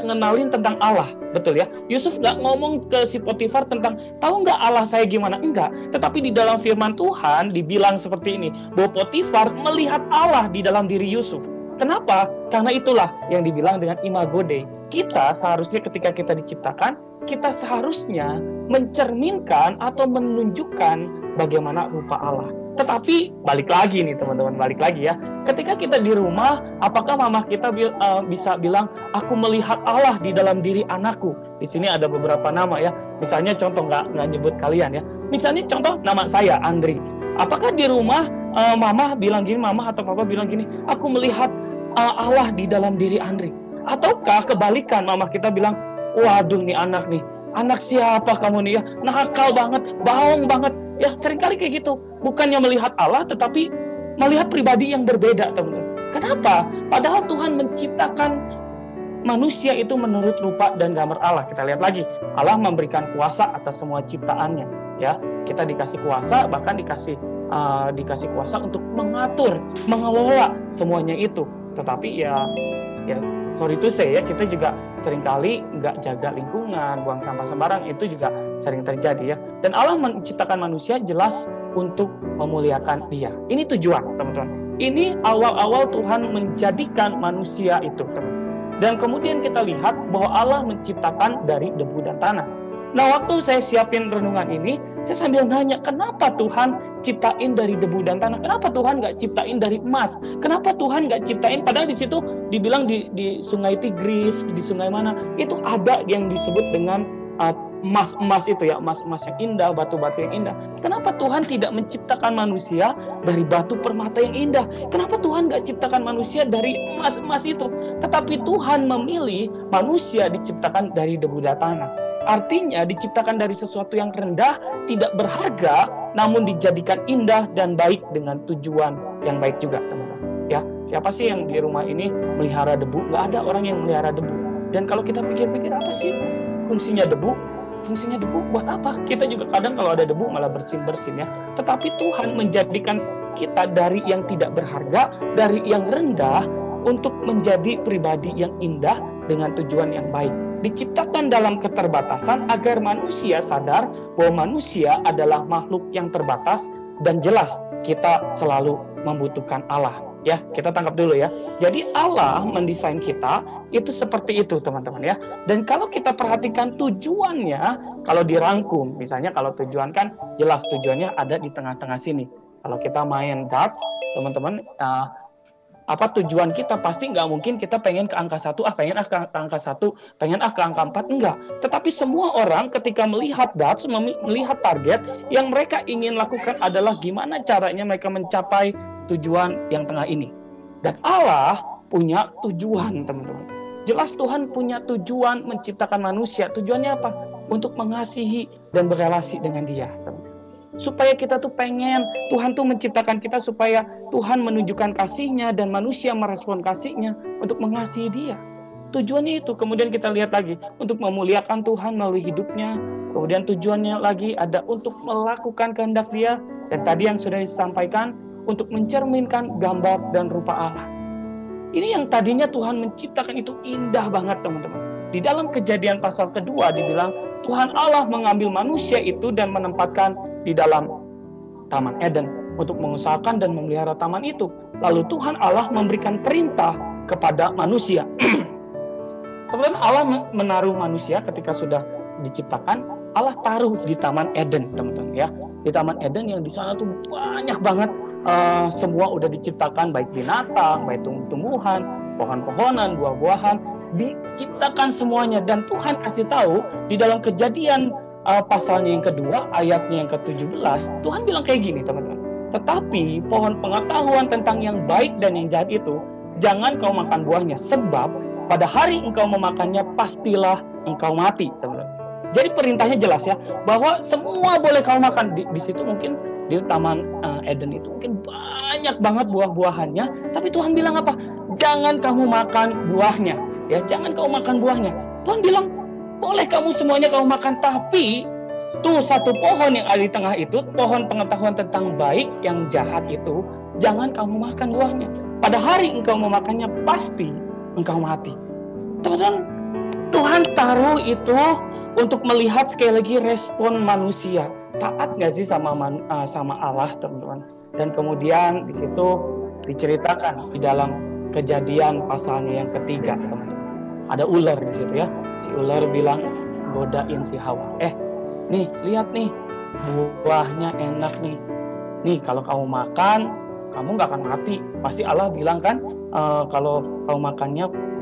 ngenalin tentang Allah, betul ya. Yusuf nggak ngomong ke si Potifar tentang, tahu nggak Allah saya gimana? Enggak. Tetapi di dalam firman Tuhan dibilang seperti ini, bahwa Potifar melihat Allah di dalam diri Yusuf. Kenapa? Karena itulah yang dibilang dengan imago Dei. Kita seharusnya ketika kita diciptakan, kita seharusnya mencerminkan atau menunjukkan bagaimana rupa Allah. Tetapi balik lagi nih teman-teman, balik lagi ya. Ketika kita di rumah, apakah mama kita bisa bilang, aku melihat Allah di dalam diri anakku? Di sini ada beberapa nama ya. Misalnya contoh nggak nyebut kalian ya. Misalnya contoh nama saya Andri. Apakah di rumah mama bilang gini, mama atau papa bilang gini, aku melihat Allah di dalam diri Andri? Ataukah kebalikan, mama kita bilang, waduh nih anak siapa kamu nih ya, nakal banget, bawang banget. Ya seringkali kayak gitu, bukannya melihat Allah tetapi melihat pribadi yang berbeda, teman-teman. Kenapa? Padahal Tuhan menciptakan manusia itu menurut rupa dan gambar Allah. Kita lihat lagi, Allah memberikan kuasa atas semua ciptaannya. Ya, kita dikasih kuasa, bahkan dikasih kuasa untuk mengatur, mengelola semuanya itu. Tetapi ya sorry to say ya, kita juga seringkali nggak jaga lingkungan, buang sampah sembarang, itu juga sering terjadi ya. Dan Allah menciptakan manusia jelas untuk memuliakan Dia. Ini tujuan, teman-teman. Ini awal-awal Tuhan menjadikan manusia itu, teman. Dan kemudian kita lihat bahwa Allah menciptakan dari debu dan tanah. Nah, waktu saya siapin renungan ini, saya sambil nanya, kenapa Tuhan ciptain dari debu dan tanah? Kenapa Tuhan nggak ciptain dari emas? Kenapa Tuhan nggak ciptain? Padahal di situ dibilang di Sungai Tigris, di sungai mana, itu ada yang disebut dengan emas itu ya, emas yang indah, batu-batu yang indah. Kenapa Tuhan tidak menciptakan manusia dari batu permata yang indah? Kenapa Tuhan nggak ciptakan manusia dari emas itu? Tetapi Tuhan memilih manusia diciptakan dari debu dan tanah. Artinya diciptakan dari sesuatu yang rendah, tidak berharga, namun dijadikan indah dan baik dengan tujuan yang baik juga, teman-teman. Ya, siapa sih yang di rumah ini melihara debu? Nggak ada orang yang melihara debu. Dan kalau kita pikir-pikir, apa sih fungsinya debu? Fungsinya debu buat apa? Kita juga kadang kalau ada debu malah bersin-bersin ya. Tetapi Tuhan menjadikan kita dari yang tidak berharga, dari yang rendah, untuk menjadi pribadi yang indah dengan tujuan yang baik. Diciptakan dalam keterbatasan agar manusia sadar bahwa manusia adalah makhluk yang terbatas dan jelas kita selalu membutuhkan Allah. Ya, kita tangkap dulu ya. Jadi Allah mendesain kita itu seperti itu, teman-teman ya. Dan kalau kita perhatikan tujuannya, kalau dirangkum, misalnya kalau tujuan kan jelas tujuannya ada di tengah-tengah sini. Kalau kita main darts, teman-teman, apa tujuan kita? Pasti nggak mungkin kita pengen ke angka 1, pengen ke angka 1, pengen ke angka 4, enggak. Tetapi semua orang ketika melihat darts, melihat target, yang mereka ingin lakukan adalah gimana caranya mereka mencapai tujuan yang tengah ini. Dan Allah punya tujuan, teman-teman. Jelas Tuhan punya tujuan menciptakan manusia. Tujuannya apa? Untuk mengasihi dan berelasi dengan Dia, teman-teman. Supaya kita tuh pengen, Tuhan tuh menciptakan kita supaya Tuhan menunjukkan kasih-Nya dan manusia merespon kasih-Nya untuk mengasihi Dia. Tujuannya itu. Kemudian kita lihat lagi, untuk memuliakan Tuhan melalui hidupnya. Kemudian tujuannya lagi ada untuk melakukan kehendak Dia. Dan tadi yang sudah disampaikan, untuk mencerminkan gambar dan rupa Allah. Ini yang tadinya Tuhan menciptakan itu indah banget, teman-teman. Di dalam Kejadian pasal kedua dibilang, Tuhan Allah mengambil manusia itu dan menempatkan di dalam Taman Eden untuk mengusahakan dan memelihara taman itu. Lalu Tuhan Allah memberikan perintah kepada manusia. Teman-teman, Allah menaruh manusia ketika sudah diciptakan, Allah taruh di Taman Eden, teman-teman ya. Di Taman Eden yang di sana tuh banyak banget semua udah diciptakan, baik binatang, baik tumbuh-tumbuhan, pohon-pohonan, buah-buahan, diciptakan semuanya. Dan Tuhan kasih tahu di dalam Kejadian pasalnya yang kedua, ayatnya yang ke-17, Tuhan bilang kayak gini, teman-teman. Tetapi pohon pengetahuan tentang yang baik dan yang jahat itu, jangan kau makan buahnya, sebab pada hari engkau memakannya, pastilah engkau mati, teman-teman. Jadi perintahnya jelas ya, bahwa semua boleh kau makan. Di situ mungkin di Taman Eden itu mungkin banyak banget buah-buahannya, tapi Tuhan bilang apa? Jangan kamu makan buahnya, ya, jangan kamu makan buahnya. Tuhan bilang, boleh kamu semuanya kamu makan, tapi tuh satu pohon yang ada di tengah itu, pohon pengetahuan tentang baik yang jahat itu, jangan kamu makan buahnya. Pada hari engkau memakannya, pasti engkau mati. Teman-teman, Tuhan taruh itu untuk melihat sekali lagi respon manusia. Taat nggak sih sama Allah, teman-teman? Dan kemudian di situ diceritakan di dalam Kejadian pasalnya yang ketiga, teman-teman. Ada ular di situ ya. Si ular bilang, godain si Hawa. Nih, lihat nih, buahnya enak nih. Nih, kalau kamu makan, kamu nggak akan mati. Pasti Allah bilang kan, kalau kamu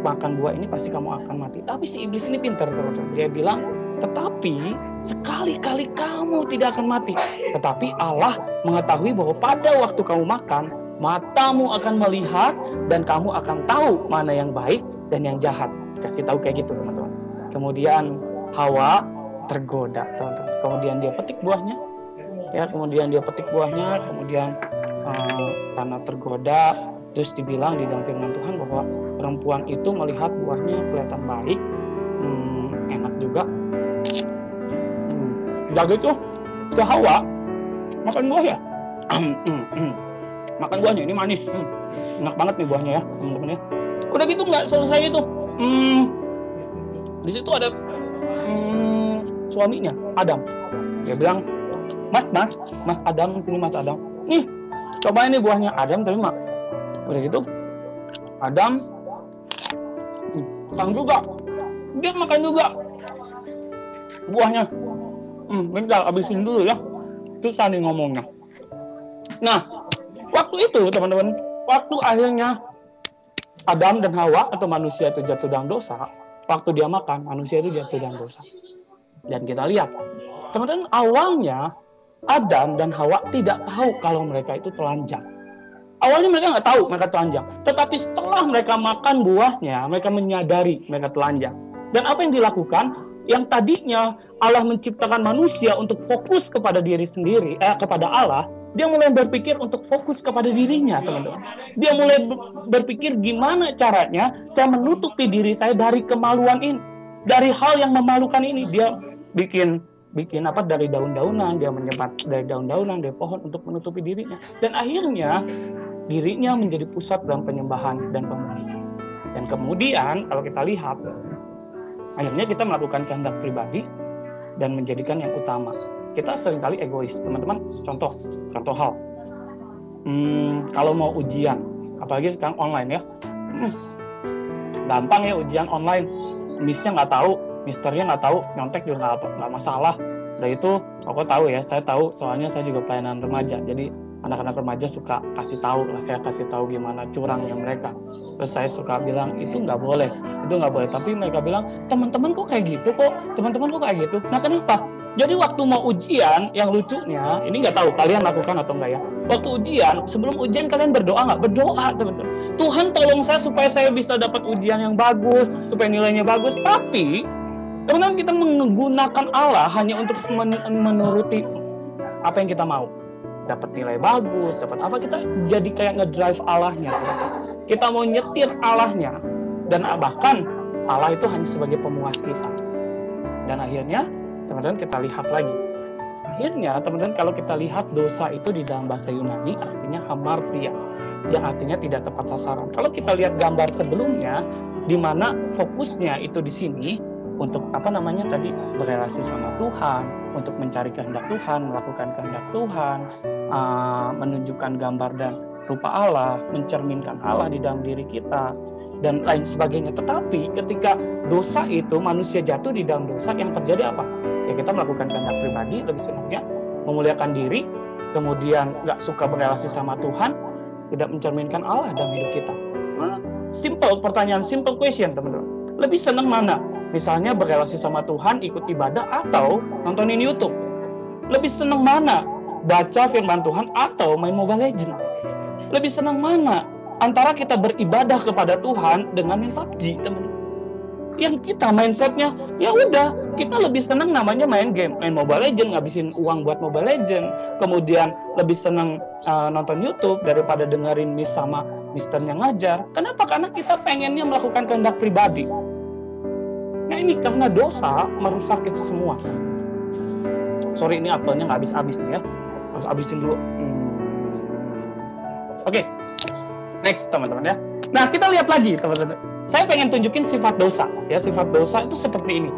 makan buah ini pasti kamu akan mati. Tapi si iblis ini pintar, teman-teman. Dia bilang, tetapi sekali-kali kamu tidak akan mati. Tetapi Allah mengetahui bahwa pada waktu kamu makan, matamu akan melihat dan kamu akan tahu mana yang baik dan yang jahat. Kasih tahu kayak gitu, teman-teman. Kemudian Hawa tergoda, teman-teman. Kemudian dia petik buahnya. Ya, kemudian dia petik buahnya, kemudian karena tergoda, terus dibilang di dalam firman Tuhan bahwa perempuan itu melihat buahnya kelihatan baik, enak juga. Udah gitu, ke Hawa makan buah ya. Makan buahnya, ini manis, enak banget nih buahnya ya, teman-teman ya. Udah gitu nggak selesai itu, di situ ada suaminya Adam. Dia bilang, Mas Adam, sini Mas Adam. Nih, cobain nih buahnya. Adam terima. Udah gitu, Adam makan juga. Dia makan juga buahnya. Bentar, habisin dulu ya. Terus tadi ngomongnya. Nah, waktu itu teman-teman, waktu akhirnya Adam dan Hawa atau manusia itu jatuh dalam dosa, waktu dia makan, manusia itu jatuh dalam dosa. Dan kita lihat, teman-teman, awalnya Adam dan Hawa tidak tahu kalau mereka itu telanjang. Awalnya mereka nggak tahu mereka telanjang. Tetapi setelah mereka makan buahnya, mereka menyadari mereka telanjang. Dan apa yang dilakukan? Yang tadinya Allah menciptakan manusia untuk fokus kepada diri sendiri, kepada Allah, dia mulai berpikir untuk fokus kepada dirinya, teman-teman. Dia mulai berpikir gimana caranya saya menutupi diri saya dari kemaluan ini, dari hal yang memalukan ini. Dia bikin apa dari daun-daunan, dia menyebat dari daun-daunan, dari pohon untuk menutupi dirinya. Dan akhirnya dirinya menjadi pusat dalam penyembahan dan pemberian. Dan kemudian kalau kita lihat, akhirnya kita melakukan kehendak pribadi dan menjadikan yang utama. Kita seringkali egois, teman-teman. Contoh hal. Kalau mau ujian, apalagi sekarang online ya. Gampang ya ujian online, missnya nggak tahu, misternya nggak tahu, nyontek juga nggak masalah. Udah itu aku tahu ya, saya tahu soalnya saya juga pelayanan remaja, jadi anak-anak remaja suka kasih tahu lah, kayak kasih tahu gimana curangnya mereka. Terus saya suka bilang itu nggak boleh, tapi mereka bilang teman-teman kok kayak gitu kok, teman-teman kok kayak gitu. Nah kenapa? Jadi waktu mau ujian, yang lucunya, ini nggak tahu kalian lakukan atau enggak ya. Waktu ujian, sebelum ujian kalian berdoa nggak? Berdoa teman-teman. Tuhan tolong saya supaya saya bisa dapat ujian yang bagus, supaya nilainya bagus. Tapi teman-teman kita menggunakan Allah hanya untuk menuruti apa yang kita mau. Dapat nilai bagus, dapat apa, kita jadi kayak ngedrive Allahnya. Kita mau nyetir Allahnya, dan bahkan Allah itu hanya sebagai pemuas kita. Dan akhirnya teman-teman kita lihat lagi. Akhirnya teman-teman kalau kita lihat dosa itu di dalam bahasa Yunani artinya hamartia, yang artinya tidak tepat sasaran. Kalau kita lihat gambar sebelumnya, di mana fokusnya itu di sini untuk tadi berelasi sama Tuhan, untuk mencari kehendak Tuhan, melakukan kehendak Tuhan, menunjukkan gambar dan rupa Allah, mencerminkan Allah di dalam diri kita, dan lain sebagainya. Tetapi ketika dosa itu, manusia jatuh di dalam dosa, yang terjadi apa? Ya kita melakukan kehendak pribadi, lebih senangnya memuliakan diri, kemudian nggak suka berelasi sama Tuhan, tidak mencerminkan Allah dalam hidup kita. Simple pertanyaan, simple question teman-teman. Lebih senang mana? Misalnya berelasi sama Tuhan, ikut ibadah, atau nontonin YouTube? Lebih senang mana? Baca firman Tuhan atau main Mobile Legends? Lebih senang mana? Antara kita beribadah kepada Tuhan dengan main PUBG, teman-teman. Yang kita mindsetnya, ya udah, kita lebih senang namanya main game, main Mobile Legends, ngabisin uang buat Mobile Legends, kemudian lebih senang nonton YouTube daripada dengerin miss sama misternya ngajar. Kenapa? Karena kita pengennya melakukan kehendak pribadi. Nah ini karena dosa merusak itu semua. Sorry, ini apelnya nggak habis-habis nih ya, harus habisin dulu. Oke. Next teman-teman ya. Nah kita lihat lagi teman-teman. Saya pengen tunjukin sifat dosa. Ya, sifat dosa itu seperti ini.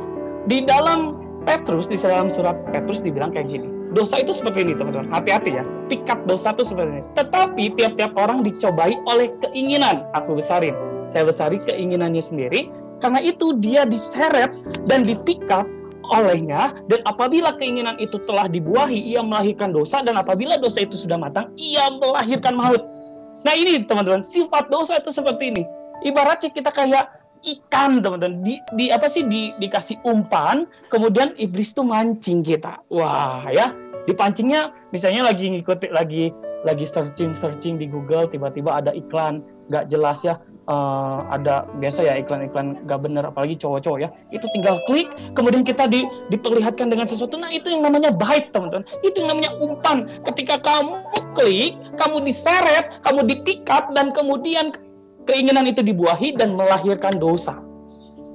Di dalam Petrus, di dalam surat Petrus dibilang kayak gini. Dosa itu seperti ini teman-teman. Hati-hati ya. Pikat dosa itu seperti ini. Tetapi tiap-tiap orang dicobai oleh keinginan. Aku besarin. Saya besari keinginannya sendiri. Karena itu dia diseret dan dipikat olehnya. Dan apabila keinginan itu telah dibuahi, ia melahirkan dosa. Dan apabila dosa itu sudah matang, ia melahirkan maut. Nah ini teman-teman, sifat dosa itu seperti ini. Ibaratnya kita kayak ikan teman-teman, dikasih umpan, kemudian iblis tuh mancing kita. Wah ya, dipancingnya misalnya lagi searching di Google, tiba-tiba ada iklan nggak jelas ya, ada biasa ya iklan-iklan nggak bener, apalagi cowok-cowok ya, itu tinggal klik, kemudian kita diperlihatkan dengan sesuatu. Nah itu yang namanya bait teman-teman, itu yang namanya umpan. Ketika kamu klik, kamu diseret, kamu dipikat, dan kemudian keinginan itu dibuahi dan melahirkan dosa.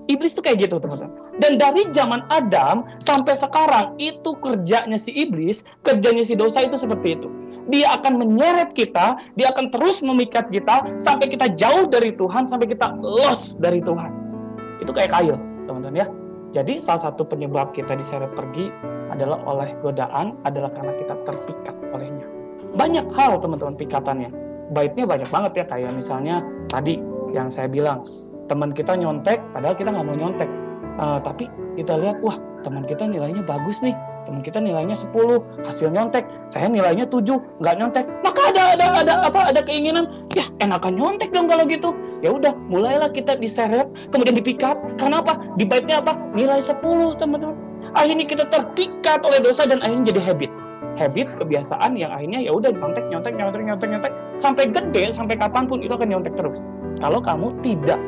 Iblis tuh kayak gitu teman-teman. Dan dari zaman Adam sampai sekarang, itu kerjanya si iblis, kerjanya si dosa itu seperti itu. Dia akan menyeret kita, dia akan terus memikat kita sampai kita jauh dari Tuhan, sampai kita lost dari Tuhan. Itu kayak Kail teman-teman ya. Jadi salah satu penyebab kita diseret pergi adalah oleh godaan, adalah karena kita terpikat olehnya. Banyak hal teman-teman pikatannya. Baitnya banyak banget ya, kayak misalnya tadi yang saya bilang, teman kita nyontek padahal kita nggak mau nyontek, tapi kita lihat, wah teman kita nilainya bagus nih, teman kita nilainya 10, hasil nyontek, saya nilainya 7, nggak nyontek, maka ada keinginan, ya enakan nyontek dong kalau gitu. Ya udah, mulailah kita diseret, kemudian dipikat. Karena apa? Di baitnya apa? Nilai 10 teman-teman. Akhirnya kita terpikat oleh dosa dan akhirnya jadi habit, kebiasaan yang akhirnya ya udah nyontek sampai gede, sampai kapanpun itu akan nyontek terus kalau kamu tidak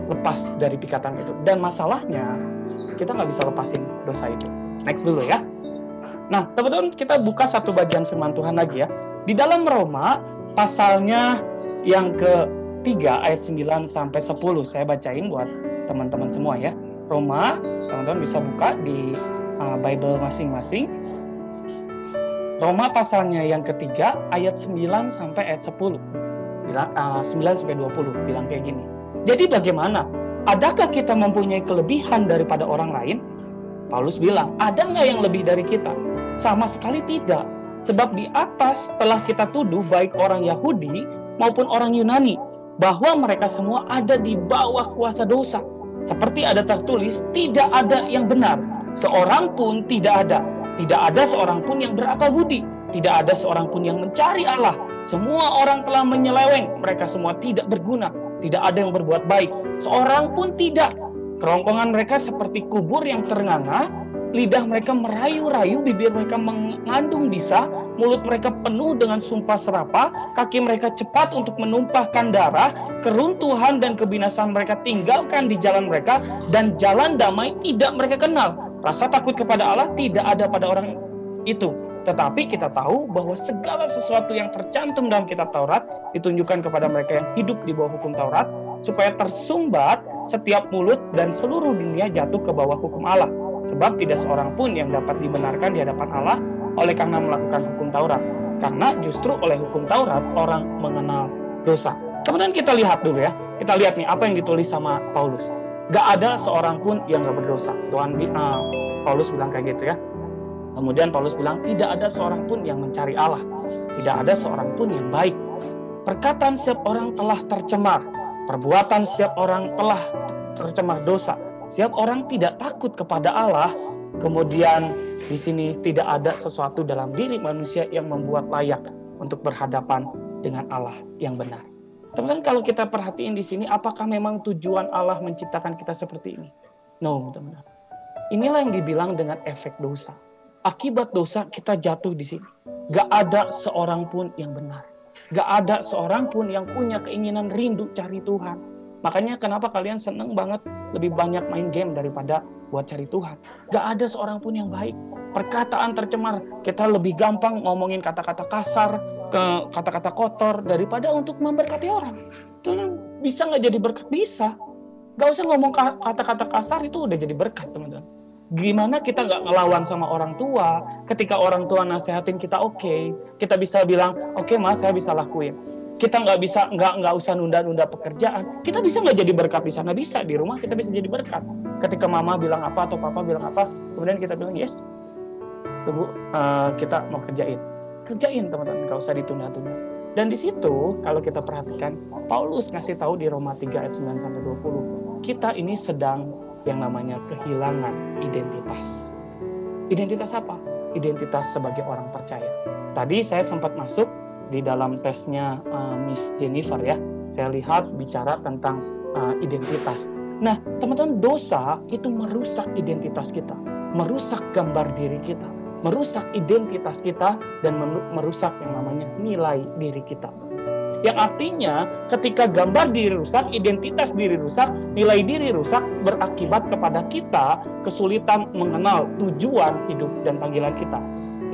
lepas dari pikatan itu. Dan masalahnya kita nggak bisa lepasin dosa itu. Next dulu ya. Nah teman-teman, kita buka satu bagian firman Tuhan lagi ya, di dalam Roma pasalnya yang ke-3 ayat 9 sampai 10. Saya bacain buat teman-teman semua ya. Roma, teman-teman bisa buka di Bible masing-masing. Roma pasalnya yang ketiga ayat 9 sampai ayat 10. Bilang 9 sampai 20 bilang kayak gini. Jadi bagaimana? Adakah kita mempunyai kelebihan daripada orang lain? Paulus bilang, ada nggak yang lebih dari kita? Sama sekali tidak. Sebab di atas telah kita tuduh baik orang Yahudi maupun orang Yunani, bahwa mereka semua ada di bawah kuasa dosa. Seperti ada tertulis, tidak ada yang benar, seorang pun tidak ada. Tidak ada seorang pun yang berakal budi, tidak ada seorang pun yang mencari Allah. Semua orang telah menyeleweng, mereka semua tidak berguna, tidak ada yang berbuat baik, seorang pun tidak. Kerongkongan mereka seperti kubur yang ternganga, lidah mereka merayu-rayu, bibir mereka mengandung bisa, mulut mereka penuh dengan sumpah serapa, kaki mereka cepat untuk menumpahkan darah, keruntuhan dan kebinasaan mereka tinggalkan di jalan mereka, dan jalan damai tidak mereka kenal. Rasa takut kepada Allah tidak ada pada orang itu. Tetapi kita tahu bahwa segala sesuatu yang tercantum dalam kitab Taurat ditunjukkan kepada mereka yang hidup di bawah hukum Taurat, supaya tersumbat setiap mulut dan seluruh dunia jatuh ke bawah hukum Allah. Sebab tidak seorang pun yang dapat dibenarkan di hadapan Allah oleh karena melakukan hukum Taurat. Karena justru oleh hukum Taurat orang mengenal dosa. Kemudian kita lihat dulu ya. Kita lihat nih apa yang ditulis sama Paulus. Gak ada seorang pun yang gak berdosa. Paulus bilang kayak gitu ya. Kemudian Paulus bilang tidak ada seorang pun yang mencari Allah. Tidak ada seorang pun yang baik. Perkataan setiap orang telah tercemar. Perbuatan setiap orang telah tercemar dosa. Setiap orang tidak takut kepada Allah. Kemudian di sini tidak ada sesuatu dalam diri manusia yang membuat layak untuk berhadapan dengan Allah yang benar. Teman-teman, kalau kita perhatiin di sini, apakah memang tujuan Allah menciptakan kita seperti ini? No, teman-teman. Inilah yang dibilang dengan efek dosa. Akibat dosa kita jatuh di sini. Gak ada seorang pun yang benar. Gak ada seorang pun yang punya keinginan rindu cari Tuhan. Makanya kenapa kalian seneng banget lebih banyak main game daripada buat cari Tuhan. Gak ada seorang pun yang baik. Perkataan tercemar, kita lebih gampang ngomongin kata-kata kasar, kata-kata kotor, daripada untuk memberkati orang. Itu bisa nggak jadi berkat? Bisa. Gak usah ngomong kata-kata kasar, itu udah jadi berkat, teman-teman. Gimana kita nggak ngelawan sama orang tua, ketika orang tua nasehatin kita oke, kita bisa bilang, oke mas, saya bisa lakuin. Kita nggak usah nunda-nunda pekerjaan. Kita bisa nggak jadi berkat di sana? Bisa. Di rumah kita bisa jadi berkat. Ketika mama bilang apa atau papa bilang apa, kemudian kita bilang yes, tunggu, kita mau kerjain teman-teman, nggak usah ditunda-tunda. Dan di situ kalau kita perhatikan, Paulus ngasih tahu di Roma 3 ayat 9-20, kita ini sedang yang namanya kehilangan identitas. Identitas apa? Identitas sebagai orang percaya. Tadi saya sempat masuk di dalam tesnya Miss Jennifer ya, saya lihat bicara tentang identitas. Nah, teman-teman, dosa itu merusak identitas kita, merusak gambar diri kita, merusak identitas kita, dan merusak yang namanya nilai diri kita. Yang artinya ketika gambar diri rusak, identitas diri rusak, nilai diri rusak, berakibat kepada kita kesulitan mengenal tujuan hidup dan panggilan kita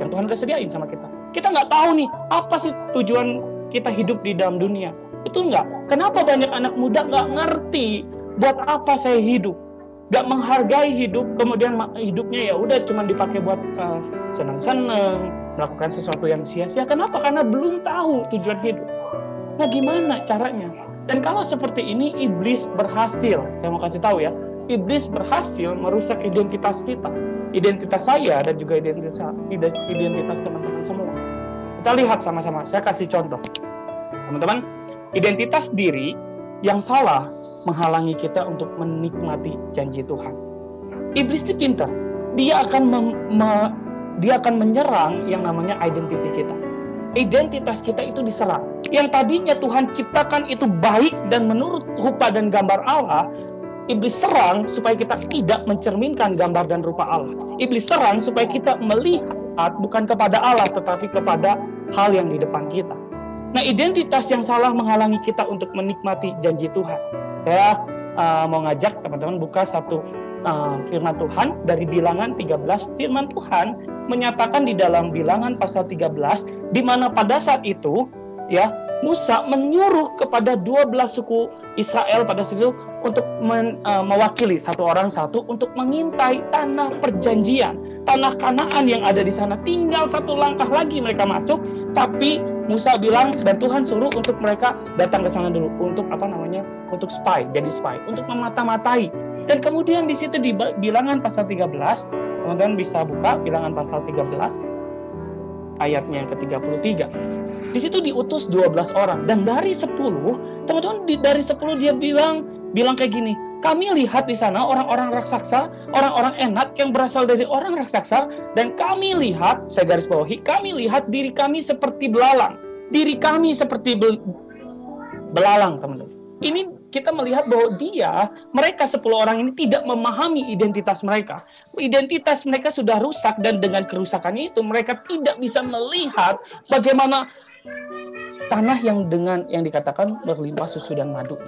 yang Tuhan kesediain sama kita. Kita nggak tahu nih, apa sih tujuan kita hidup di dalam dunia. Betul nggak? Kenapa banyak anak muda nggak ngerti buat apa saya hidup? Nggak menghargai hidup, kemudian hidupnya ya udah cuma dipakai buat senang-senang, melakukan sesuatu yang sia-sia. Kenapa? Karena belum tahu tujuan hidup. Nah, gimana caranya? Dan kalau seperti ini, iblis berhasil. Saya mau kasih tahu ya, iblis berhasil merusak identitas kita, identitas saya dan juga identitas teman-teman semua. Kita lihat sama-sama. Saya kasih contoh, teman-teman. Identitas diri yang salah menghalangi kita untuk menikmati janji Tuhan. Iblis itu pintar. Dia akan menyerang yang namanya identity kita. Identitas kita itu diserang. Yang tadinya Tuhan ciptakan itu baik dan menurut rupa dan gambar Allah, iblis serang supaya kita tidak mencerminkan gambar dan rupa Allah. Iblis serang supaya kita melihat bukan kepada Allah, tetapi kepada hal yang di depan kita. Nah, identitas yang salah menghalangi kita untuk menikmati janji Tuhan. Saya mau ngajak teman-teman buka satu firman Tuhan dari Bilangan 13. Firman Tuhan menyatakan di dalam Bilangan pasal 13, di mana pada saat itu ya Musa menyuruh kepada 12 suku Israel pada saat itu untuk mewakili satu orang satu untuk mengintai tanah perjanjian, tanah Kanaan yang ada di sana. Tinggal satu langkah lagi mereka masuk, tapi Musa bilang dan Tuhan suruh untuk mereka datang ke sana dulu untuk untuk spy, jadi spy, untuk memata-matai. Dan kemudian di situ di Bilangan pasal 13, teman-teman bisa buka Bilangan pasal 13 ayatnya yang ke-33. Di situ diutus 12 orang. Dan dari 10, teman-teman, dari 10 dia bilang kayak gini, kami lihat di sana orang-orang raksasa, orang-orang enak yang berasal dari orang raksasa, dan kami lihat, saya garis bawahi, kami lihat diri kami seperti belalang. Diri kami seperti belalang, teman-teman. Ini kita melihat bahwa mereka 10 orang ini tidak memahami identitas mereka. Identitas mereka sudah rusak, dan dengan kerusakannya itu mereka tidak bisa melihat bagaimana tanah yang dikatakan berlimpah susu dan madunya.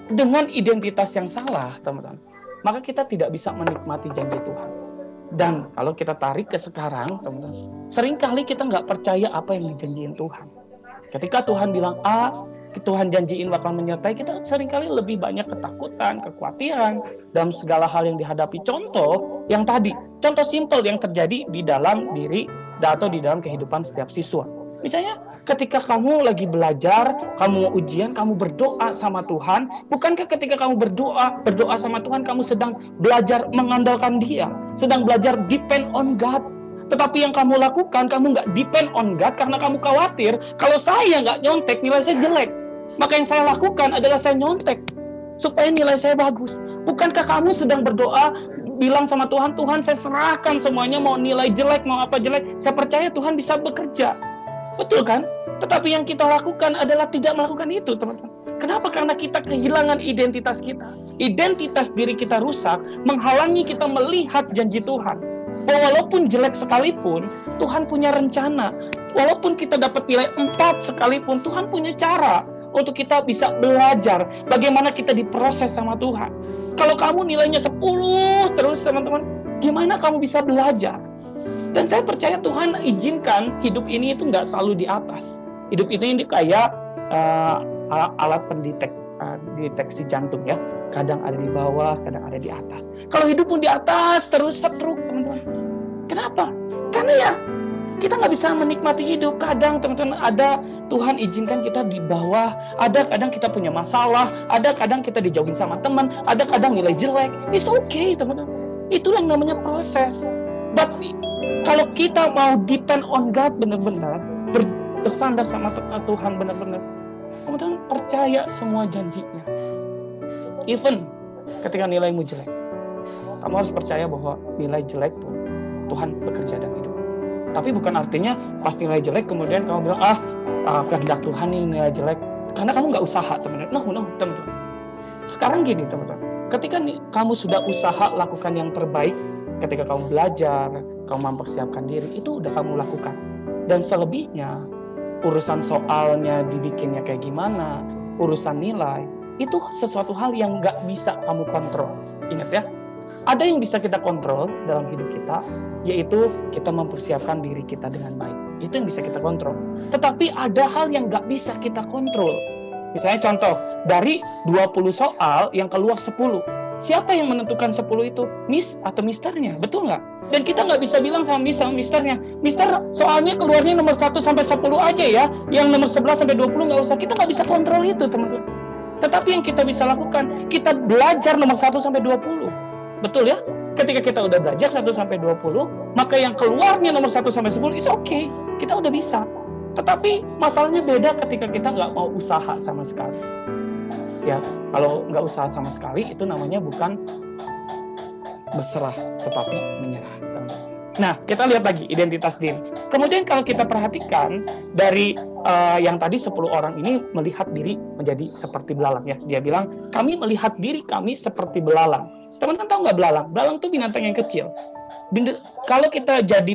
Dengan identitas yang salah, teman-teman, maka kita tidak bisa menikmati janji Tuhan. Dan kalau kita tarik ke sekarang, teman-teman, seringkali kita nggak percaya apa yang dijanjiin Tuhan. Ketika Tuhan bilang A, Tuhan janjiin bakal menyertai kita, seringkali lebih banyak ketakutan, kekhawatiran dalam segala hal yang dihadapi. Contoh yang tadi, contoh simpel yang terjadi di dalam diri atau di dalam kehidupan setiap siswa. Misalnya ketika kamu lagi belajar, kamu ujian, kamu berdoa sama Tuhan, bukankah ketika kamu berdoa sama Tuhan, kamu sedang belajar mengandalkan Dia, sedang belajar depend on God. Tetapi yang kamu lakukan, kamu nggak depend on God karena kamu khawatir, kalau saya nggak nyontek, nilai saya jelek. Maka yang saya lakukan adalah saya nyontek, supaya nilai saya bagus. Bukankah kamu sedang berdoa, bilang sama Tuhan, Tuhan saya serahkan semuanya, mau nilai jelek, mau apa jelek, saya percaya Tuhan bisa bekerja. Betul kan? Tetapi yang kita lakukan adalah tidak melakukan itu, teman-teman. Kenapa? Karena kita kehilangan identitas kita. Identitas diri kita rusak, menghalangi kita melihat janji Tuhan. Bahwa walaupun jelek sekalipun, Tuhan punya rencana. Walaupun kita dapat nilai 4 sekalipun, Tuhan punya cara untuk kita bisa belajar bagaimana kita diproses sama Tuhan. Kalau kamu nilainya 10 terus, teman-teman, gimana kamu bisa belajar? Dan saya percaya Tuhan izinkan hidup ini itu nggak selalu di atas. Hidup ini kayak alat deteksi jantung ya. Kadang ada di bawah, kadang ada di atas. Kalau hidup pun di atas terus setruk, teman-teman. Kenapa? Karena ya kita nggak bisa menikmati hidup. Kadang teman-teman ada Tuhan izinkan kita di bawah. Ada kadang kita punya masalah. Ada kadang kita dijauhin sama teman. Ada kadang nilai jelek. It's okay, teman-teman. Itulah yang namanya proses. But kalau kita mau depend on God benar-benar, bersandar sama Tuhan benar-benar, teman-teman percaya semua janjinya. Even ketika nilaimu jelek, kamu harus percaya bahwa nilai jelek pun Tuhan bekerja dalam hidup. Tapi bukan artinya pas nilai jelek kemudian kamu bilang, kehendak Tuhan nih nilai jelek, karena kamu nggak usaha, teman-teman. No, teman-teman. Sekarang gini, teman-teman. Ketika kamu sudah usaha lakukan yang terbaik, ketika kamu belajar, kamu mempersiapkan diri, itu udah kamu lakukan. Dan selebihnya, urusan soalnya dibikinnya kayak gimana, urusan nilai, itu sesuatu hal yang nggak bisa kamu kontrol. Ingat ya, ada yang bisa kita kontrol dalam hidup kita, yaitu kita mempersiapkan diri kita dengan baik. Itu yang bisa kita kontrol. Tetapi ada hal yang nggak bisa kita kontrol. Misalnya contoh, dari 20 soal yang keluar 10. Siapa yang menentukan 10 itu? Miss atau misternya? Betul nggak? Dan kita nggak bisa bilang sama miss sama misternya, Mister, soalnya keluarnya nomor 1 sampai 10 aja ya, yang nomor 11 sampai 20 nggak usah. Kita nggak bisa kontrol itu, teman-teman. Tetapi yang kita bisa lakukan, kita belajar nomor 1 sampai 20. Betul ya? Ketika kita udah belajar 1 sampai 20, maka yang keluarnya nomor 1 sampai 10, it's okay. Kita udah bisa. Tetapi masalahnya beda ketika kita nggak mau usaha sama sekali. Ya, kalau nggak usaha sama sekali, itu namanya bukan berserah, tetapi menyerah. Nah, kita lihat lagi identitas diri. Kemudian kalau kita perhatikan dari yang tadi 10 orang ini melihat diri menjadi seperti belalang ya. Dia bilang, kami melihat diri kami seperti belalang. Teman-teman tahu nggak belalang? Belalang itu binatang yang kecil. Kalau kita jadi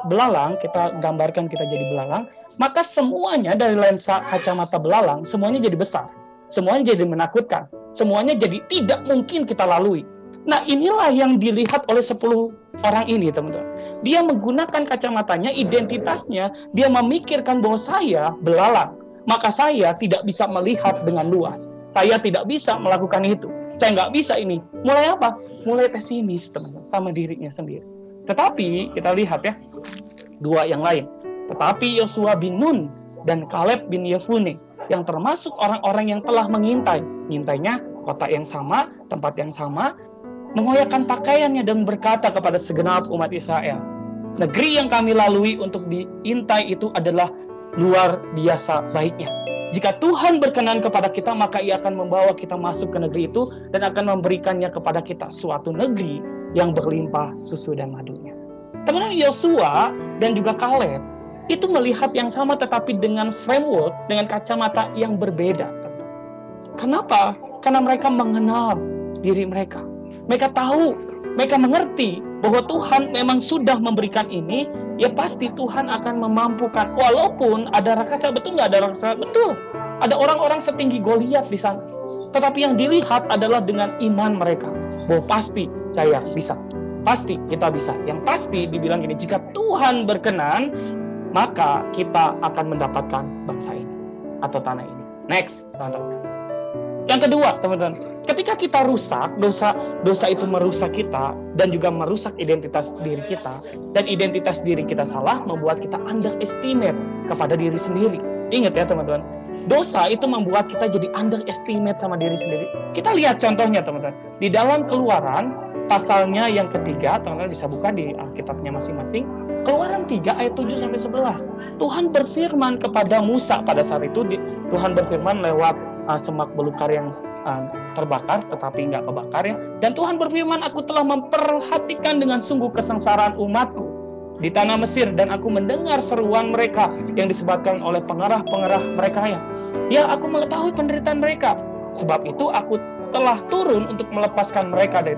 belalang, kita gambarkan kita jadi belalang, maka semuanya dari lensa kacamata belalang, semuanya jadi besar. Semuanya jadi menakutkan. Semuanya jadi tidak mungkin kita lalui. Nah, inilah yang dilihat oleh 10 orang ini, teman-teman. Dia menggunakan kacamatanya, identitasnya, dia memikirkan bahwa saya belalang. Maka saya tidak bisa melihat dengan luas. Saya tidak bisa melakukan itu. Saya nggak bisa ini. Mulai apa? Mulai pesimis, teman-teman, sama dirinya sendiri. Tetapi, kita lihat ya, 2 yang lain. Tetapi Yosua bin Nun dan Kaleb bin Yefune, yang termasuk orang-orang yang telah mengintai. Ngintainya kota yang sama, tempat yang sama, mengoyakkan pakaiannya dan berkata kepada segenap umat Israel, negeri yang kami lalui untuk diintai itu adalah luar biasa baiknya. Jika Tuhan berkenan kepada kita, maka Ia akan membawa kita masuk ke negeri itu dan akan memberikannya kepada kita suatu negeri yang berlimpah susu dan madunya. Teman-teman, Yosua dan juga Kaleb itu melihat yang sama tetapi dengan framework, dengan kacamata yang berbeda. Kenapa? Karena mereka mengenal diri mereka. Mereka tahu, mereka mengerti bahwa Tuhan memang sudah memberikan ini, ya pasti Tuhan akan memampukan. Walaupun ada raksasa, betul nggak ada raksasa? Betul. Ada orang-orang setinggi Goliat di sana. Tetapi yang dilihat adalah dengan iman mereka. Bahwa pasti saya bisa. Pasti kita bisa. Yang pasti dibilang gini, jika Tuhan berkenan, maka kita akan mendapatkan bangsa ini. Atau tanah ini. Next, teman-teman. Yang kedua, teman-teman, ketika kita rusak, dosa itu merusak kita dan juga merusak identitas diri kita, dan identitas diri kita salah membuat kita underestimate kepada diri sendiri. Ingat ya, teman-teman, dosa itu membuat kita jadi underestimate sama diri sendiri. Kita lihat contohnya, teman-teman, di dalam Keluaran pasalnya yang ketiga, teman-teman bisa buka di Alkitabnya masing-masing. Keluaran 3 ayat 7 sampai 11. Tuhan berfirman kepada Musa pada saat itu. Tuhan berfirman lewat semak belukar yang terbakar tetapi nggak kebakar ya. Dan Tuhan berfirman, aku telah memperhatikan dengan sungguh kesengsaraan umatku di tanah Mesir, dan aku mendengar seruan mereka yang disebabkan oleh pengarah-pengarah mereka ya. Ya, aku mengetahui penderitaan mereka. Sebab itu aku telah turun untuk melepaskan mereka dari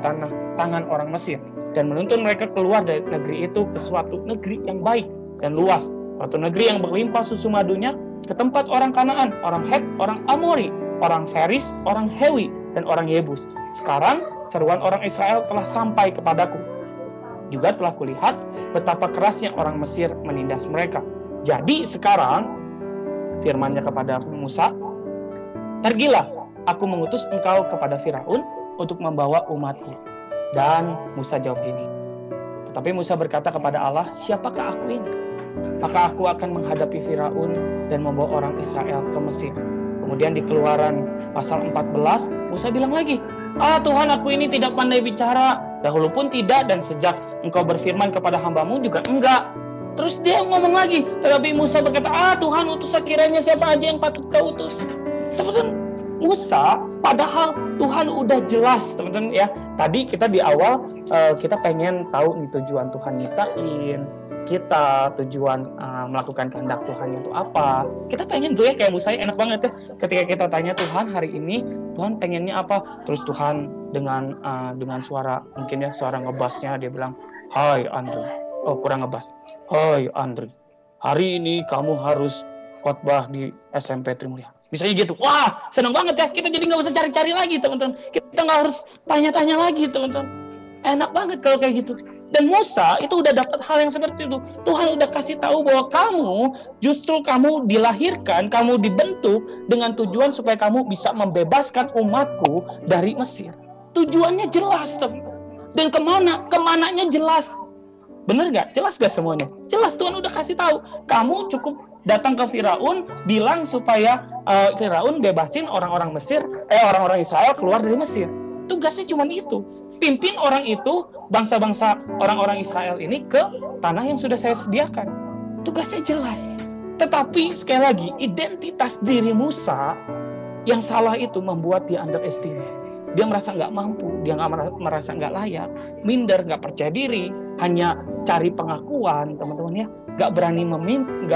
tangan orang Mesir dan menuntun mereka keluar dari negeri itu ke suatu negeri yang baik dan luas, suatu negeri yang berlimpah susu madunya, ke tempat orang Kanaan, orang Het, orang Amori, orang Feris, orang Hewi, dan orang Yebus. Sekarang seruan orang Israel telah sampai kepadaku. Juga telah kulihat betapa kerasnya orang Mesir menindas mereka. Jadi sekarang firman-Nya kepada Musa, pergilah, aku mengutus engkau kepada Firaun untuk membawa umatku. Dan Musa jawab gini, tetapi Musa berkata kepada Allah, siapakah aku ini? Maka aku akan menghadapi Firaun dan membawa orang Israel ke Mesir. Kemudian di Keluaran pasal 14, Musa bilang lagi, Tuhan, aku ini tidak pandai bicara, dahulu pun tidak, dan sejak engkau berfirman kepada hambamu juga enggak. Terus dia ngomong lagi, tetapi Musa berkata, Tuhan, utus sekiranya siapa aja yang patut kau utus. Teman-teman, Musa, padahal Tuhan udah jelas, teman-teman ya. Tadi kita di awal kita pengen tahu nih tujuan Tuhan nyiptain kita, tujuan melakukan kehendak Tuhan itu apa. Kita pengen tuh ya kayak Musa, enak banget ya ketika kita tanya Tuhan hari ini, Tuhan pengennya apa? Terus Tuhan dengan suara, mungkin ya suara ngebassnya dia bilang, hai Andri, kurang ngebass, hai Andri, hari ini kamu harus khotbah di SMP Trimulya. Misalnya gitu, wah senang banget ya, kita jadi nggak usah cari-cari lagi teman-teman, kita nggak harus tanya-tanya lagi teman-teman, enak banget kalau kayak gitu. Dan Musa itu udah dapat hal yang seperti itu. Tuhan udah kasih tahu bahwa kamu dilahirkan, kamu dibentuk dengan tujuan supaya kamu bisa membebaskan umatku dari Mesir. Tujuannya jelas, teman-teman. Dan kemananya jelas. Bener nggak? Jelas nggak semuanya? Jelas, Tuhan udah kasih tahu. Kamu cukup datang ke Firaun, bilang supaya Firaun bebasin orang-orang Israel keluar dari Mesir. Tugasnya cuma itu. Pimpin orang itu, bangsa-bangsa orang-orang Israel ini ke tanah yang sudah saya sediakan. Tugasnya jelas. Tetapi sekali lagi, identitas diri Musa yang salah itu membuat dia underestimate. Dia merasa nggak mampu, dia merasa nggak layak, minder, nggak percaya diri, hanya cari pengakuan, teman-teman ya. Nggak berani bermimpi,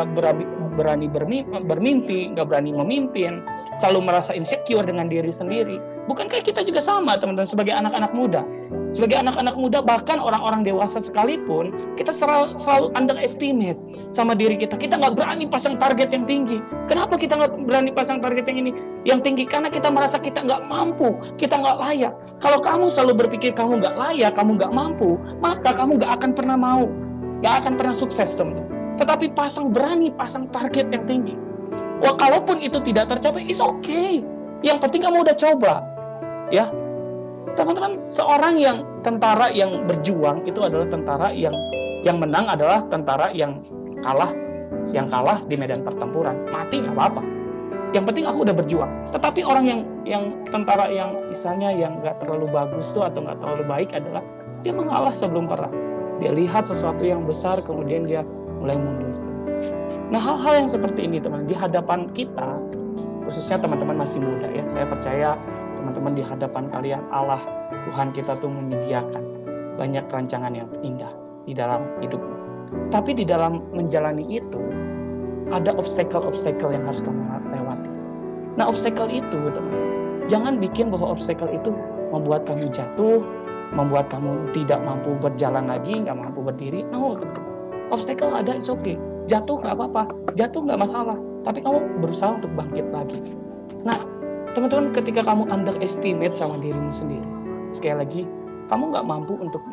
nggak berani memimpin, selalu merasa insecure dengan diri sendiri. Bukankah kita juga sama, teman-teman, sebagai anak-anak muda? Sebagai anak-anak muda, bahkan orang-orang dewasa sekalipun, kita selalu underestimate sama diri kita. Kita nggak berani pasang target yang tinggi. Kenapa kita nggak berani pasang target yang tinggi? Karena kita merasa kita nggak mampu, kita nggak layak. Kalau kamu selalu berpikir kamu nggak layak, kamu nggak mampu, maka kamu nggak akan pernah mau, nggak akan pernah sukses, teman-teman. Tetapi berani pasang target yang tinggi. Wah, kalaupun itu tidak tercapai, it's okay. Yang penting kamu udah coba. Ya, teman-teman, seorang tentara yang berjuang itu adalah tentara yang menang adalah tentara yang kalah di medan pertempuran. Mati nggak apa-apa. Yang penting aku udah berjuang. Tetapi orang yang tentara yang misalnya yang nggak terlalu bagus tuh atau nggak terlalu baik adalah dia mengalah sebelum perang. Dia lihat sesuatu yang besar kemudian dia mulai mundur. Nah, hal-hal yang seperti ini teman, di hadapan kita, khususnya teman-teman masih muda ya, saya percaya teman-teman di hadapan kalian Allah, Tuhan kita tuh menyediakan banyak rancangan yang indah di dalam hidupmu. Tapi di dalam menjalani itu, ada obstacle-obstacle yang harus kamu lewati. Nah, obstacle itu teman, jangan bikin bahwa obstacle itu membuat kamu jatuh, membuat kamu tidak mampu berjalan lagi, nggak mampu berdiri. No, obstacle ada, it's okay. Jatuh nggak apa-apa, jatuh nggak masalah. Tapi kamu berusaha untuk bangkit lagi. Nah, teman-teman, ketika kamu underestimate sama dirimu sendiri, sekali lagi, kamu nggak mampu untuk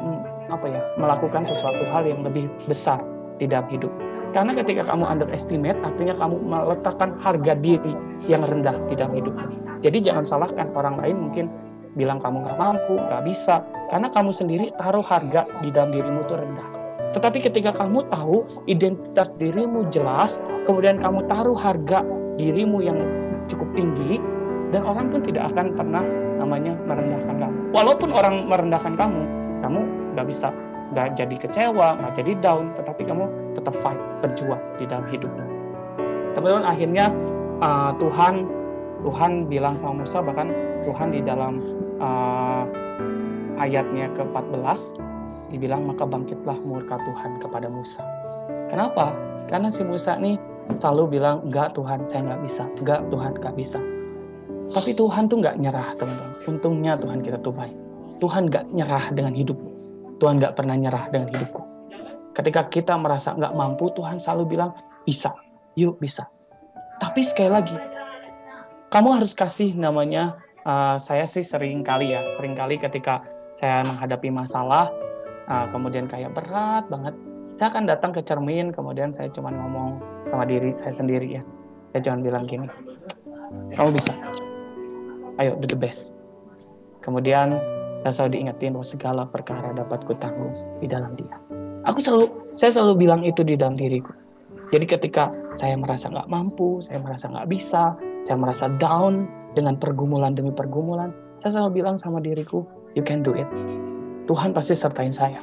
melakukan sesuatu hal yang lebih besar di dalam hidup. Karena ketika kamu underestimate, artinya kamu meletakkan harga diri yang rendah di dalam hidup. Jadi jangan salahkan orang lain mungkin bilang kamu nggak mampu, nggak bisa, karena kamu sendiri taruh harga di dalam dirimu itu rendah. Tetapi ketika kamu tahu identitas dirimu jelas, kemudian kamu taruh harga dirimu yang cukup tinggi, dan orang pun tidak akan pernah merendahkan kamu. Walaupun orang merendahkan kamu nggak bisa, nggak jadi kecewa, nggak jadi down, tetapi kamu tetap fight, berjuang di dalam hidupmu. Teman-teman, akhirnya Tuhan bilang sama Musa, bahkan Tuhan di dalam ayatnya ke-14 dibilang, maka bangkitlah murka Tuhan kepada Musa. Kenapa? Karena si Musa nih selalu bilang, enggak Tuhan, saya nggak bisa, enggak Tuhan, nggak bisa. Tapi Tuhan tuh nggak nyerah, teman-teman. Untungnya Tuhan kita tuh baik. Tuhan nggak nyerah dengan hidupmu. Tuhan nggak pernah nyerah dengan hidupku. Ketika kita merasa nggak mampu, Tuhan selalu bilang, bisa, yuk bisa. Tapi sekali lagi, kamu harus kasih namanya, saya sih seringkali ketika saya menghadapi masalah, kemudian kayak berat banget, saya akan datang ke cermin, kemudian saya cuma ngomong sama diri saya sendiri ya. Saya cuma bilang gini, kamu bisa, ayo do the best. Kemudian saya selalu diingetin bahwa segala perkara dapat kutanggung di dalam Dia. Saya selalu bilang itu di dalam diriku. Jadi ketika saya merasa nggak mampu, saya merasa nggak bisa, saya merasa down dengan pergumulan demi pergumulan, saya selalu bilang sama diriku, you can do it. Tuhan pasti sertain saya.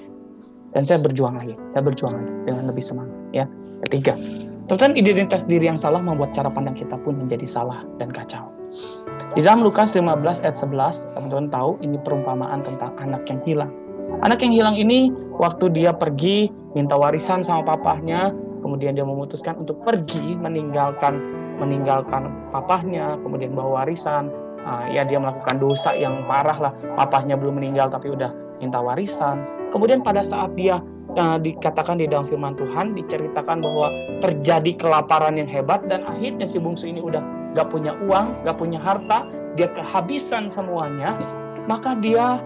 Dan saya berjuang lagi dengan lebih semangat. Ya. Ketiga, teman-teman, identitas diri yang salah membuat cara pandang kita pun menjadi salah dan kacau. Di dalam Lukas 15 ayat 11, teman-teman tahu ini perumpamaan tentang anak yang hilang. Anak yang hilang ini waktu dia pergi minta warisan sama papahnya, kemudian dia memutuskan untuk pergi meninggalkan papahnya, kemudian bawa warisan. Dia melakukan dosa yang parah lah. Papahnya belum meninggal tapi udah minta warisan. Kemudian pada saat dia dikatakan di dalam firman Tuhan, diceritakan bahwa terjadi kelaparan yang hebat, dan akhirnya si bungsu ini udah gak punya uang, gak punya harta, dia kehabisan semuanya, maka dia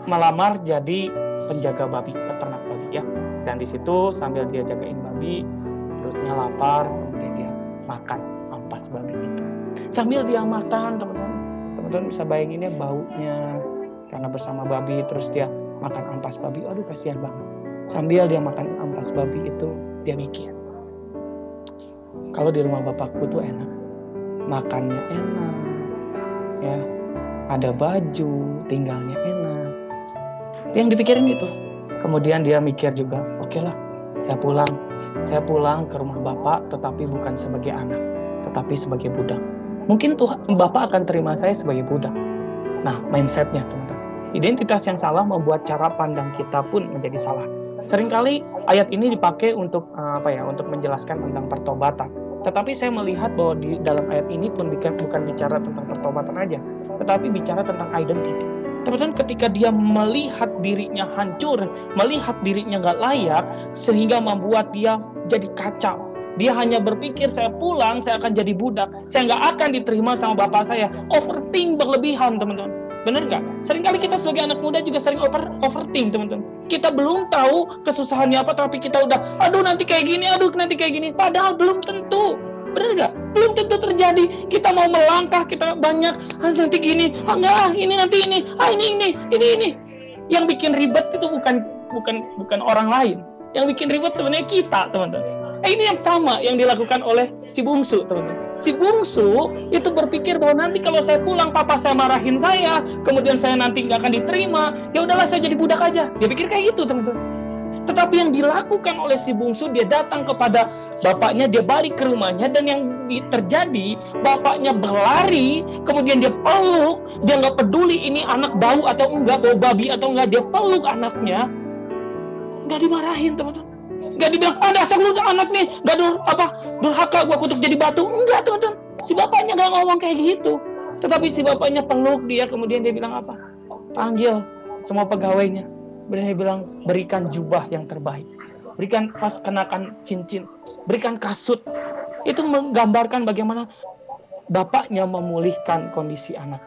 melamar jadi penjaga babi, peternak babi ya. Dan di situ sambil dia jagain babi, perutnya lapar, kemudian dia makan ampas babi itu. Sambil dia makan, teman-teman bisa bayanginnya baunya karena bersama babi, terus dia makan ampas babi. Aduh, kasihan banget. Sambil dia makan ampas babi itu, dia mikir, kalau di rumah bapakku tuh enak, makannya enak, ya, ada baju, tinggalnya enak. Yang dipikirin itu. Kemudian dia mikir juga, oke lah, saya pulang ke rumah bapak, tetapi bukan sebagai anak, tetapi sebagai budak. Mungkin bapak akan terima saya sebagai budak. Nah, mindsetnya teman-teman. Identitas yang salah membuat cara pandang kita pun menjadi salah. Seringkali ayat ini dipakai untuk untuk menjelaskan tentang pertobatan. Tetapi saya melihat bahwa di dalam ayat ini pun bukan bicara tentang pertobatan aja, tetapi bicara tentang identity. Teman-teman, ketika dia melihat dirinya hancur, melihat dirinya nggak layak, sehingga membuat dia jadi kacau. Dia hanya berpikir, saya pulang, saya akan jadi budak, saya nggak akan diterima sama bapak saya. Overthink berlebihan, teman-teman. Benar nggak? Seringkali kita sebagai anak muda juga sering overthink, teman-teman. Kita belum tahu kesusahannya apa, tapi kita udah, aduh nanti kayak gini. Padahal belum tentu. Benar nggak? Belum tentu terjadi. Kita mau melangkah, kita banyak, nanti gini, ini nanti ini, ini. Yang bikin ribet itu bukan orang lain. Yang bikin ribet sebenarnya kita, teman-teman. Ini yang sama yang dilakukan oleh si bungsu, teman-teman. Si bungsu itu berpikir bahwa nanti kalau saya pulang, papa saya marahin saya, kemudian saya nanti nggak akan diterima, ya udahlah saya jadi budak aja. Dia pikir kayak gitu, teman-teman. Tetapi yang dilakukan oleh si bungsu, dia datang kepada bapaknya, dia balik ke rumahnya, dan yang terjadi, bapaknya berlari, kemudian dia peluk, dia nggak peduli ini anak bau atau enggak, bau babi atau enggak, dia peluk anaknya, nggak dimarahin teman-teman, nggak dibilang, dasar lu anak nih, nggak durhaka gua kutuk jadi batu, enggak teman-teman, si bapaknya nggak ngomong kayak gitu, tetapi si bapaknya peluk dia, kemudian dia bilang apa? Panggil semua pegawainya. Dia bilang, berikan jubah yang terbaik, berikan kenakan cincin, berikan kasut. Itu menggambarkan bagaimana bapaknya memulihkan kondisi anak.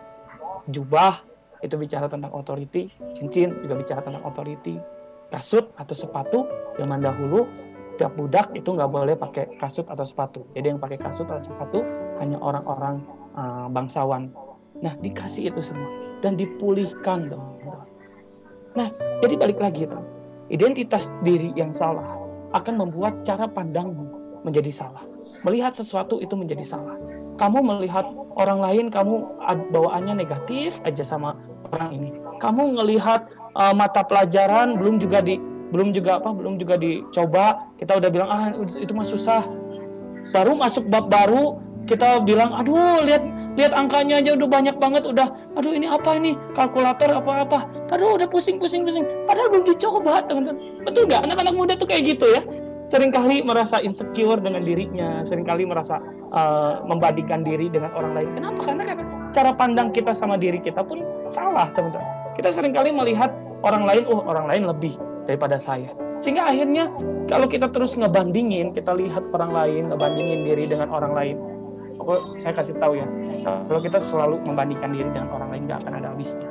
Jubah itu bicara tentang otoriti, cincin juga bicara tentang otoriti, kasut atau sepatu. Zaman dahulu tiap budak itu nggak boleh pakai kasut atau sepatu. Jadi yang pakai kasut atau sepatu hanya orang-orang bangsawan. Nah, dikasih itu semua dan dipulihkan, teman-teman. Nah, jadi balik lagi, teman. Identitas diri yang salah akan membuat cara pandangmu menjadi salah. Melihat sesuatu itu menjadi salah. Kamu melihat orang lain, kamu bawaannya negatif aja sama orang ini. Kamu ngelihat mata pelajaran belum juga dicoba, kita udah bilang itu mah susah. Baru masuk bab baru, kita bilang aduh lihat angkanya aja udah banyak banget, aduh ini apa ini, kalkulator apa aduh udah pusing, padahal belum dicoba, teman-teman. Betul nggak? Anak-anak muda tuh kayak gitu ya, seringkali merasa insecure dengan dirinya, seringkali merasa membandingkan diri dengan orang lain. Kenapa? Karena cara pandang kita sama diri kita pun salah, teman-teman. Kita seringkali melihat orang lain lebih daripada saya, sehingga akhirnya kalau kita terus ngebandingin, kita lihat orang lain, ngebandingin diri dengan orang lain. Saya kasih tahu ya, kalau kita selalu membandingkan diri dengan orang lain, nggak akan ada habisnya.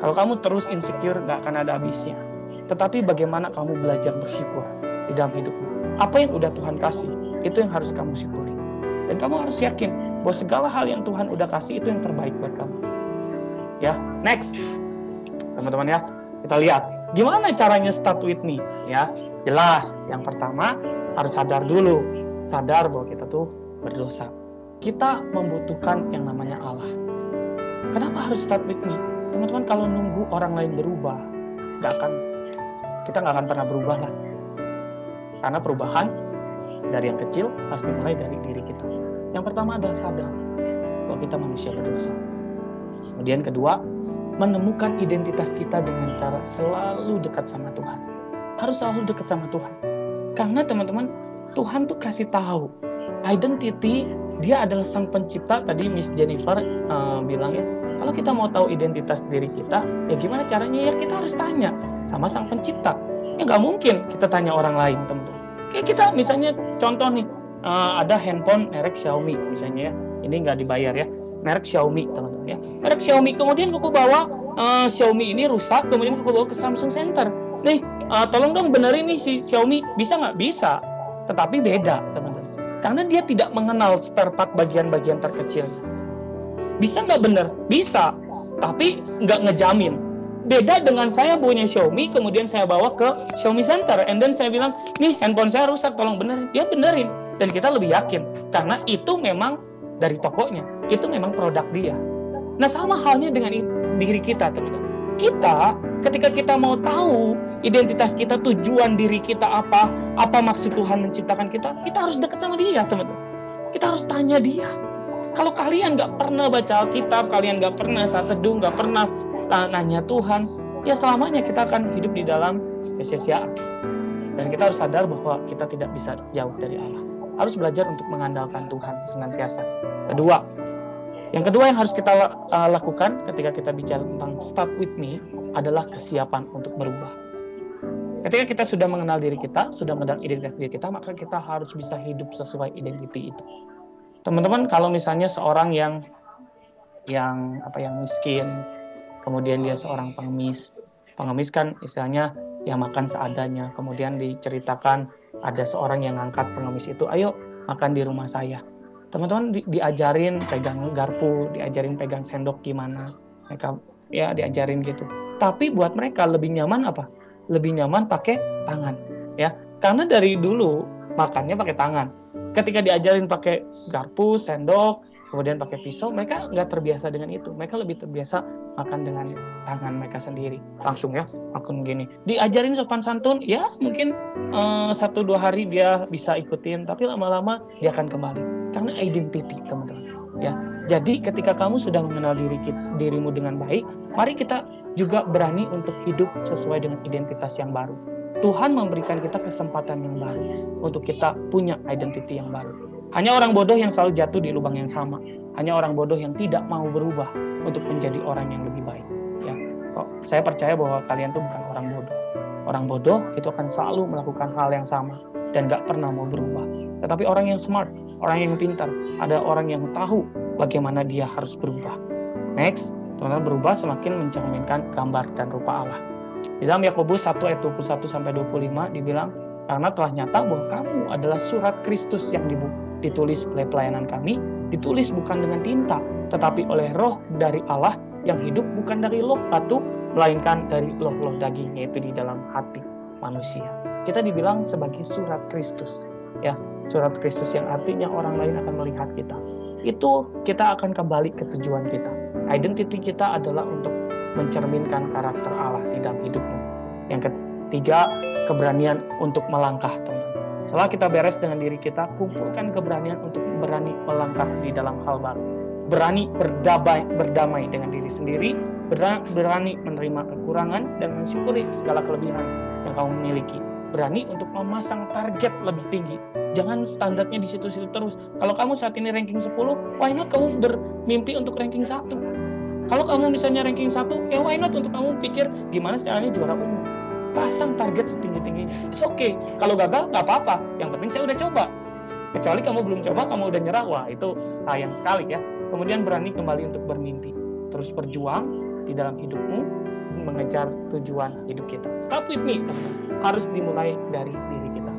Kalau kamu terus insecure, nggak akan ada habisnya. Tetapi bagaimana kamu belajar bersyukur di dalam hidupmu? Apa yang udah Tuhan kasih, itu yang harus kamu syukuri. Dan kamu harus yakin bahwa segala hal yang Tuhan udah kasih itu yang terbaik buat kamu. Ya, next, teman-teman ya, kita lihat gimana caranya start with me. Ya, jelas. Yang pertama harus sadar bahwa kita tuh berdosa. Kita membutuhkan yang namanya Allah. Kenapa harus start with me? Teman-teman, kalau nunggu orang lain berubah, kita nggak akan pernah berubah lah. Karena perubahan dari yang kecil harus dimulai dari diri kita. Yang pertama adalah sadar bahwa kita manusia berdosa. Kemudian kedua, menemukan identitas kita dengan cara selalu dekat sama Tuhan. Harus selalu dekat sama Tuhan. Karena teman-teman, Tuhan tuh kasih tahu identity. Dia adalah sang pencipta. Tadi Miss Jennifer bilang ya, kalau kita mau tahu identitas diri kita, ya gimana caranya? Ya kita harus tanya sama sang pencipta. Ya nggak mungkin kita tanya orang lain, teman-teman. Kayak kita misalnya contoh nih, ada handphone merek Xiaomi misalnya ya, ini nggak dibayar ya, merek Xiaomi, teman-teman ya, merek Xiaomi. Kemudian aku bawa Xiaomi ini rusak, kemudian aku bawa ke Samsung Center. Nih, tolong dong benerin nih si Xiaomi. Bisa nggak? Bisa. Tetapi beda, teman-teman. Karena dia tidak mengenal spare part bagian-bagian terkecil. Bisa nggak bener? Bisa. Tapi nggak ngejamin. Beda dengan saya punya Xiaomi, kemudian saya bawa ke Xiaomi Center, and then saya bilang, nih handphone saya rusak, tolong benerin. Dia benerin. Dan kita lebih yakin. Karena itu memang dari tokonya. Itu memang produk dia. Nah, sama halnya dengan diri kita, teman-teman. Kita, ketika kita mau tahu identitas kita, tujuan diri kita apa maksud Tuhan menciptakan kita harus dekat sama dia, teman-teman. Kita harus tanya dia. Kalau kalian nggak pernah baca Alkitab, kalian nggak pernah saat teduh, nggak pernah nanya Tuhan, ya selamanya kita akan hidup di dalam kesia-siaan. Dan kita harus sadar bahwa kita tidak bisa jauh dari Allah. Harus belajar untuk mengandalkan Tuhan senantiasa. Yang kedua yang harus kita lakukan ketika kita bicara tentang start with me adalah kesiapan untuk berubah. Ketika kita sudah mengenal diri kita, sudah mengenal identitas diri kita, maka kita harus bisa hidup sesuai identitas itu. Teman-teman, kalau misalnya seorang yang miskin, kemudian dia seorang pengemis kan istilahnya yang makan seadanya, kemudian diceritakan ada seorang yang ngangkat pengemis itu, ayo makan di rumah saya. Teman-teman diajarin pegang garpu, diajarin pegang sendok gimana, mereka ya diajarin gitu. Tapi buat mereka lebih nyaman apa? Lebih nyaman pakai tangan, ya. Karena dari dulu makannya pakai tangan. Ketika diajarin pakai garpu, sendok, kemudian pakai pisau, mereka nggak terbiasa dengan itu. Mereka lebih terbiasa makan dengan tangan mereka sendiri. Langsung ya, makan gini. Diajarin sopan santun, ya mungkin 1-2 hari dia bisa ikutin, tapi lama-lama dia akan kembali. Karena identity, teman-teman. Ya, jadi ketika kamu sudah mengenal dirimu dengan baik, mari kita juga berani untuk hidup sesuai dengan identitas yang baru. Tuhan memberikan kita kesempatan yang baru untuk kita punya identity yang baru. Hanya orang bodoh yang selalu jatuh di lubang yang sama. Hanya orang bodoh yang tidak mau berubah untuk menjadi orang yang lebih baik. Ya, kok saya percaya bahwa kalian tuh bukan orang bodoh. Orang bodoh itu akan selalu melakukan hal yang sama dan gak pernah mau berubah. Tetapi orang yang smart, orang yang pintar, ada orang yang tahu bagaimana dia harus berubah. Next, teman-teman, berubah semakin mencerminkan gambar dan rupa Allah. Di dalam Yakobus 1 ayat 21-25 dibilang, karena telah nyata bahwa kamu adalah surat Kristus yang ditulis oleh pelayanan kami, ditulis bukan dengan tinta, tetapi oleh roh dari Allah yang hidup bukan dari loh batu, melainkan dari loh daging, yaitu di dalam hati manusia. Kita dibilang sebagai surat Kristus, ya, surat Kristus yang artinya orang lain akan melihat kita. Itu kita akan kembali ke tujuan kita. Identity kita adalah untuk mencerminkan karakter Allah di dalam hidupmu. Yang ketiga, keberanian untuk melangkah, teman-teman. Setelah kita beres dengan diri kita, kumpulkan keberanian untuk berani melangkah di dalam hal baru. Berani berdamai dengan diri sendiri, berani menerima kekurangan dan mensyukuri segala kelebihan yang kamu miliki. Berani untuk memasang target lebih tinggi. Jangan standarnya di situ-situ terus. Kalau kamu saat ini ranking 10, why not kamu bermimpi untuk ranking 1? Kalau kamu misalnya ranking 1, ya why not untuk kamu pikir gimana caranya juara umum. Pasang target setinggi-tingginya. It's okay. Kalau gagal, nggak apa-apa. Yang penting saya udah coba. Kecuali kamu belum coba, kamu udah nyerah. Wah, itu sayang sekali ya. Kemudian berani kembali untuk bermimpi. Terus berjuang di dalam hidupmu, mengejar tujuan hidup kita. Start with me. Harus dimulai dari diri kita.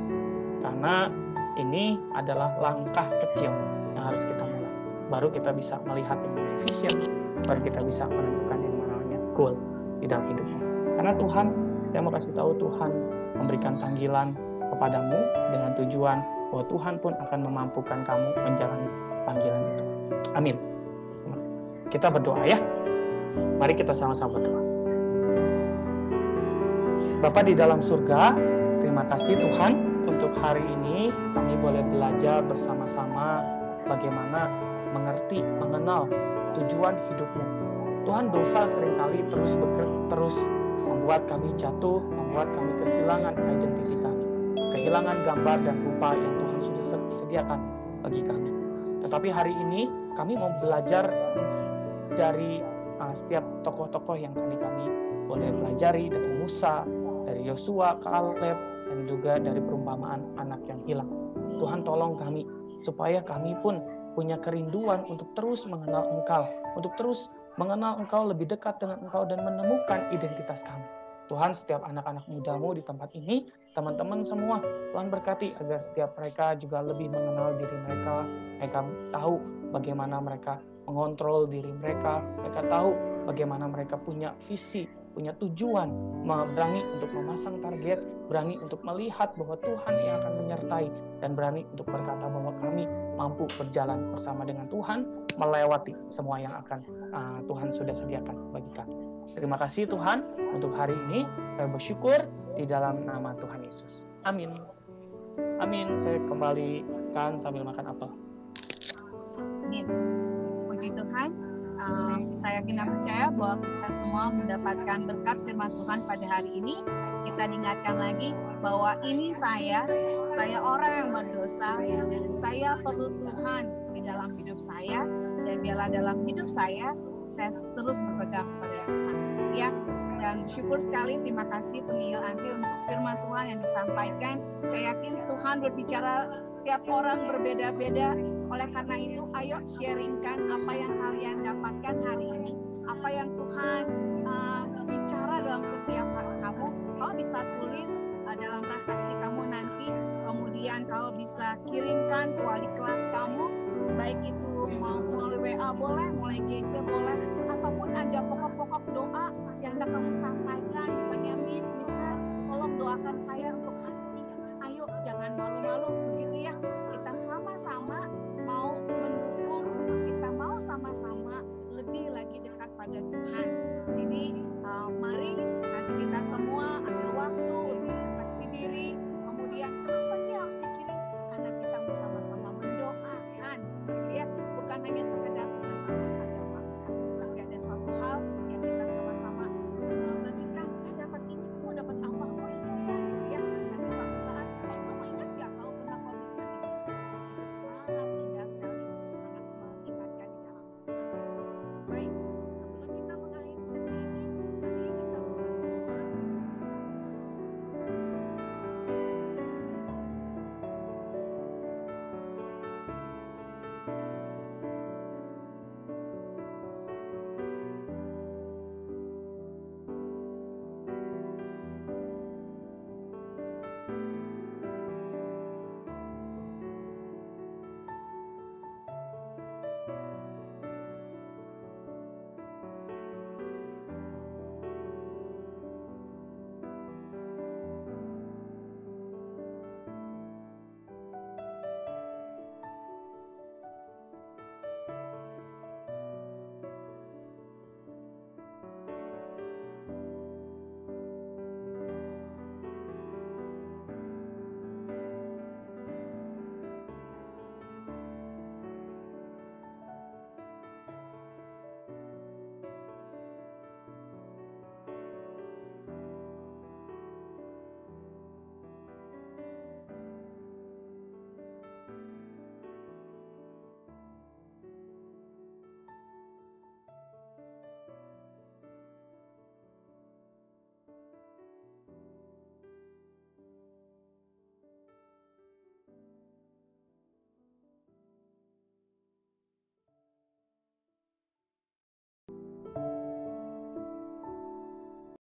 Karena ini adalah langkah kecil yang harus kita mulai. Baru kita bisa melihat yang namanya vision. Baru kita bisa menentukan yang namanya goal di dalam hidupmu. Karena Tuhan, saya mau kasih tahu, Tuhan memberikan panggilan kepadamu dengan tujuan bahwa Tuhan pun akan memampukan kamu menjalani panggilan itu. Amin. Kita berdoa ya. Mari kita sama-sama berdoa. Bapa di dalam surga, terima kasih Tuhan untuk hari ini kami boleh belajar bersama-sama bagaimana mengerti, mengenal tujuan hidupmu. Tuhan, dosa seringkali terus membuat kami jatuh, membuat kami kehilangan identitas kami, kehilangan gambar dan rupa yang Tuhan sudah sediakan bagi kami. Tetapi hari ini kami mau belajar dari setiap tokoh-tokoh yang tadi kami boleh pelajari, dari Musa, dari Yosua, Kaleb, dan juga dari perumpamaan anak yang hilang. Tuhan, tolong kami supaya kami pun punya kerinduan untuk terus mengenal Engkau, untuk terus mengenal Engkau, lebih dekat dengan Engkau, dan menemukan identitas kami. Tuhan, setiap anak-anak mudamu di tempat ini, teman-teman semua, Tuhan berkati agar setiap mereka juga lebih mengenal diri mereka. Mereka tahu bagaimana mereka mengontrol diri mereka. Mereka tahu bagaimana mereka punya visi, punya tujuan, berani untuk memasang target, berani untuk melihat bahwa Tuhan yang akan menyertai, dan berani untuk berkata bahwa kami mampu berjalan bersama dengan Tuhan, melewati semua yang akan Tuhan sudah sediakan bagi kami. Terima kasih Tuhan untuk hari ini. Saya bersyukur di dalam nama Tuhan Yesus. Amin. Amin. Saya kembalikan sambil makan apel. Amin. Puji Tuhan. Saya yakin dan percaya bahwa kita semua mendapatkan berkat firman Tuhan pada hari ini. Kita diingatkan lagi bahwa ini saya orang yang berdosa, dan saya perlu Tuhan di dalam hidup saya, dan biarlah dalam hidup saya terus berpegang kepada Tuhan. Ya, dan syukur sekali, terima kasih penginjil Andri untuk firman Tuhan yang disampaikan. Saya yakin Tuhan berbicara setiap orang berbeda-beda. Oleh karena itu, ayo sharingkan apa yang kalian dapatkan hari ini, apa yang Tuhan bicara dalam setiap hati kamu. Kau bisa tulis dalam refleksi kamu nanti, kemudian kau bisa kirimkan ke wali kelas kamu, baik itu mau melalui WA boleh, mulai GC boleh, ataupun ada pokok-pokok doa yang hendak kamu sampaikan, misalnya Mister, tolong doakan saya untuk hari ini. Ayo, jangan malu-malu begitu ya. Kita sama-sama mau mendukung, kita kepada Tuhan.